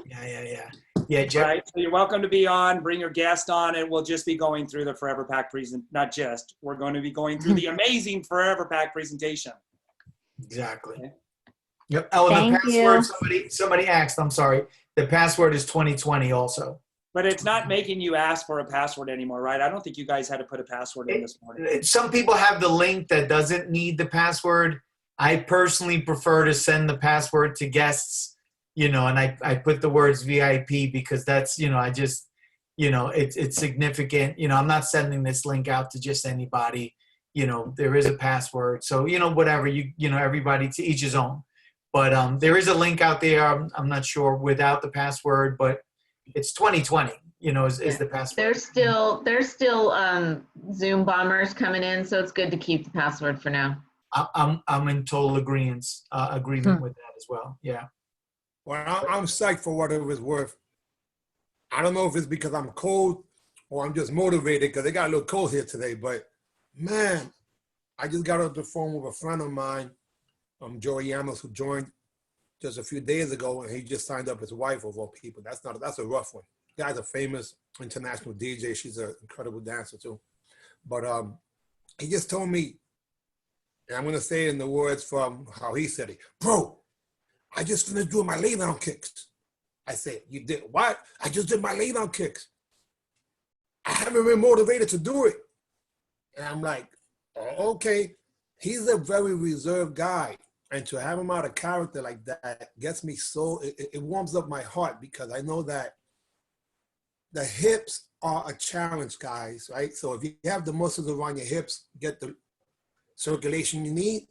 Jerry. Right. So you're welcome to be on. Bring your guest on, and we'll just be going through the Forever Pack we're going to be going through the amazing Forever Pack presentation. Exactly. Okay. Yep. Oh, and the Thank password. you. Somebody asked. I'm sorry. The password is 2020 also. But it's not making you ask for a password anymore, right? I don't think you guys had to put a password in this morning. Some people have the link that doesn't need the password. I personally prefer to send the password to guests, and I put the words VIP because that's, I just, it's significant. I'm not sending this link out to just anybody. There is a password. So, whatever, everybody to each his own. But there is a link out there. I'm not sure without the password, but it's 2020, is the password. There's still Zoom bombers coming in, so it's good to keep the password for now. I'm in total agreement with that as well. Yeah. Well, I'm psyched for whatever it's worth. I don't know if it's because I'm cold or I'm just motivated because it got a little cold here today, but man, I just got off the phone with a friend of mine, Joey Amos, who joined, just a few days ago, and he just signed up his wife of all people. That's a rough one. The guy's a famous international DJ. She's an incredible dancer too. But he just told me, and I'm gonna say it in the words from how he said it, bro, I just finished doing my lay down kicks. I said, you did what? I just did my lay down kicks. I haven't been motivated to do it. And I'm like, oh, okay. He's a very reserved guy. And to have him out of character like that gets me so, it warms up my heart, because I know that the hips are a challenge, guys, right? So if you have the muscles around your hips, get the circulation you need,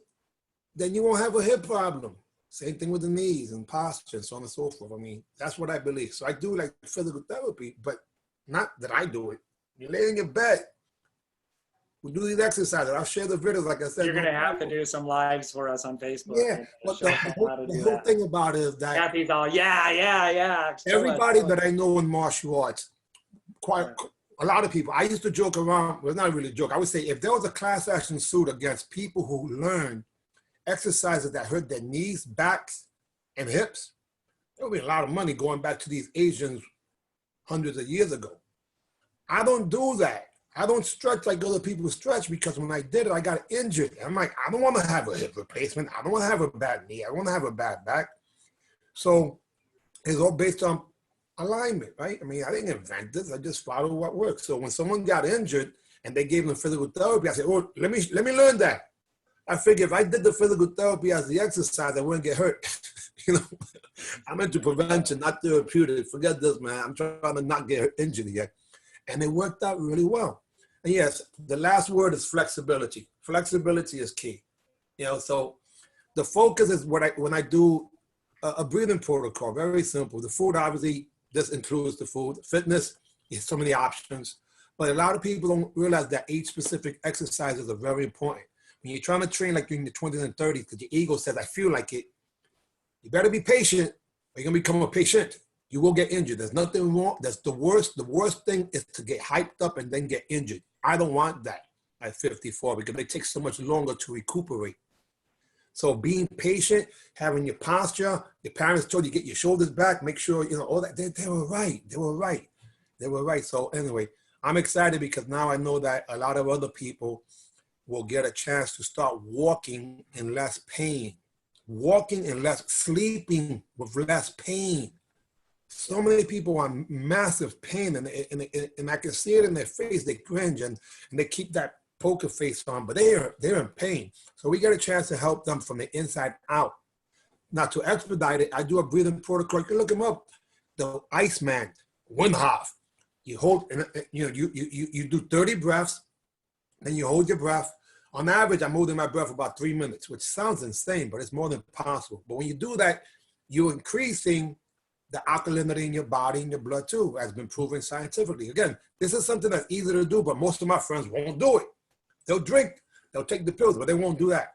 then you won't have a hip problem. Same thing with the knees and posture and so on and so forth. I mean, that's what I believe. So I do like physical therapy, but not that I do it. You lay in your bed, we do these exercises. I'll share the videos, like I said. You're going to have to do some lives for us on Facebook. Yeah, but the whole thing about it is that Kathy's all, yeah. Everybody that I know in martial arts, quite a lot of people, I used to joke around, well, not really a joke. I would say if there was a class action suit against people who learn exercises that hurt their knees, backs, and hips, there would be a lot of money going back to these Asians hundreds of years ago. I don't do that. I don't stretch like other people stretch, because when I did it, I got injured. I'm like, I don't want to have a hip replacement. I don't want to have a bad knee. I don't want to have a bad back. So it's all based on alignment, right? I mean, I didn't invent this. I just follow what works. So when someone got injured and they gave them physical therapy, I said, oh, let me learn that. I figure if I did the physical therapy as the exercise, I wouldn't get hurt. You know, I'm into prevention, not therapeutic. Forget this, man. I'm trying to not get injured yet. And it worked out really well. And yes, the last word is flexibility. Flexibility is key. You know, so the focus is when I do a breathing protocol, very simple. The food, obviously, this includes the food. Fitness, there's so many options. But a lot of people don't realize that age-specific exercises are very important. When you're trying to train like you're in your 20s and 30s, because your ego says, I feel like it, you better be patient, or you're going to become a patient. You will get injured. There's nothing wrong. That's the worst. The worst thing is to get hyped up and then get injured. I don't want that at 54, because it takes so much longer to recuperate. So being patient, having your posture, your parents told you get your shoulders back, make sure, you know, all that. They were right. They were right. They were right. So anyway, I'm excited because now I know that a lot of other people will get a chance to start walking in less pain, walking in less, sleeping with less pain. So many people are in massive pain, and I can see it in their face. They cringe and they keep that poker face on, but they're in pain. So we get a chance to help them from the inside out. Now to expedite it, I do a breathing protocol. You can look them up. The Iceman, Wim Hof. You hold, you do 30 breaths, then you hold your breath. On average, I'm holding my breath about 3 minutes, which sounds insane, but it's more than possible. But when you do that, you're increasing the alkalinity in your body and your blood too, has been proven scientifically. Again, this is something that's easy to do, but most of my friends won't do it. They'll drink, they'll take the pills, but they won't do that.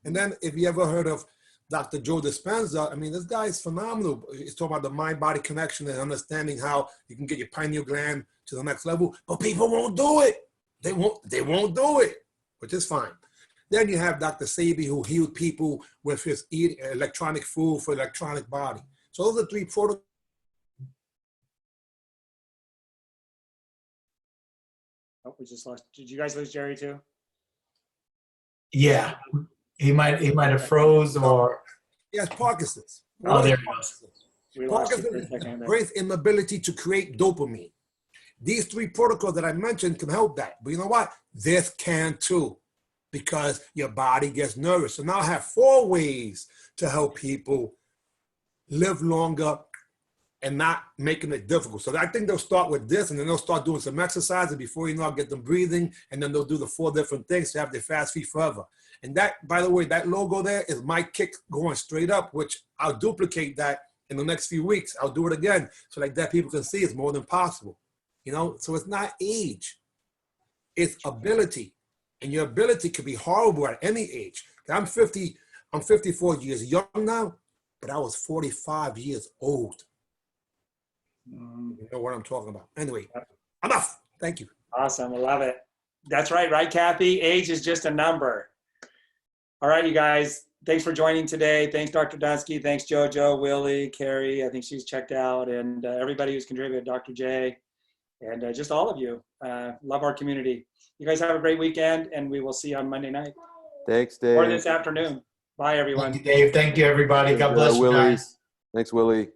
And then if you ever heard of Dr. Joe Dispenza, I mean, this guy is phenomenal. He's talking about the mind-body connection and understanding how you can get your pineal gland to the next level, but people won't do it. They won't do it, which is fine. Then you have Dr. Sebi, who healed people with his electronic food for electronic body. So those are 3 protocols. Oh, we just lost. Did you guys lose Jerry too? Yeah, he might have froze or. Yes, Parkinson's. Oh, there he goes. Parkinson's is the brain's inability to create dopamine. These 3 protocols that I mentioned can help that. But you know what? This can too, because your body gets nourished. So now I have 4 ways to help people live longer and not making it difficult. So I think they'll start with this, and then they'll start doing some exercises. Before you know, I'll get them breathing, and then they'll do the 4 different things to have their fast feet forever. And that, by the way, that logo there is my kick going straight up, which I'll duplicate that in the next few weeks. I'll do it again, so like that people can see it's more than possible. You know, so it's not age, it's ability. And your ability could be horrible at any age. I'm 54 years young now, but I was 45 years old. You know what I'm talking about. Anyway, enough. Thank you. Awesome. I love it. That's right, Kathy? Age is just a number. All right, you guys. thanks for joining today. Thanks, Dr. Dunsky. Thanks, JoJo, Willie, Carrie. I think she's checked out, and everybody who's contributed, Dr. J, and just all of you. Love our community. You guys have a great weekend, and we will see you on Monday night Thanks, Dave. or this afternoon. Bye, everyone. Thank you, Dave. Thank you, everybody. God bless you Willie. guys. Thanks, Willie.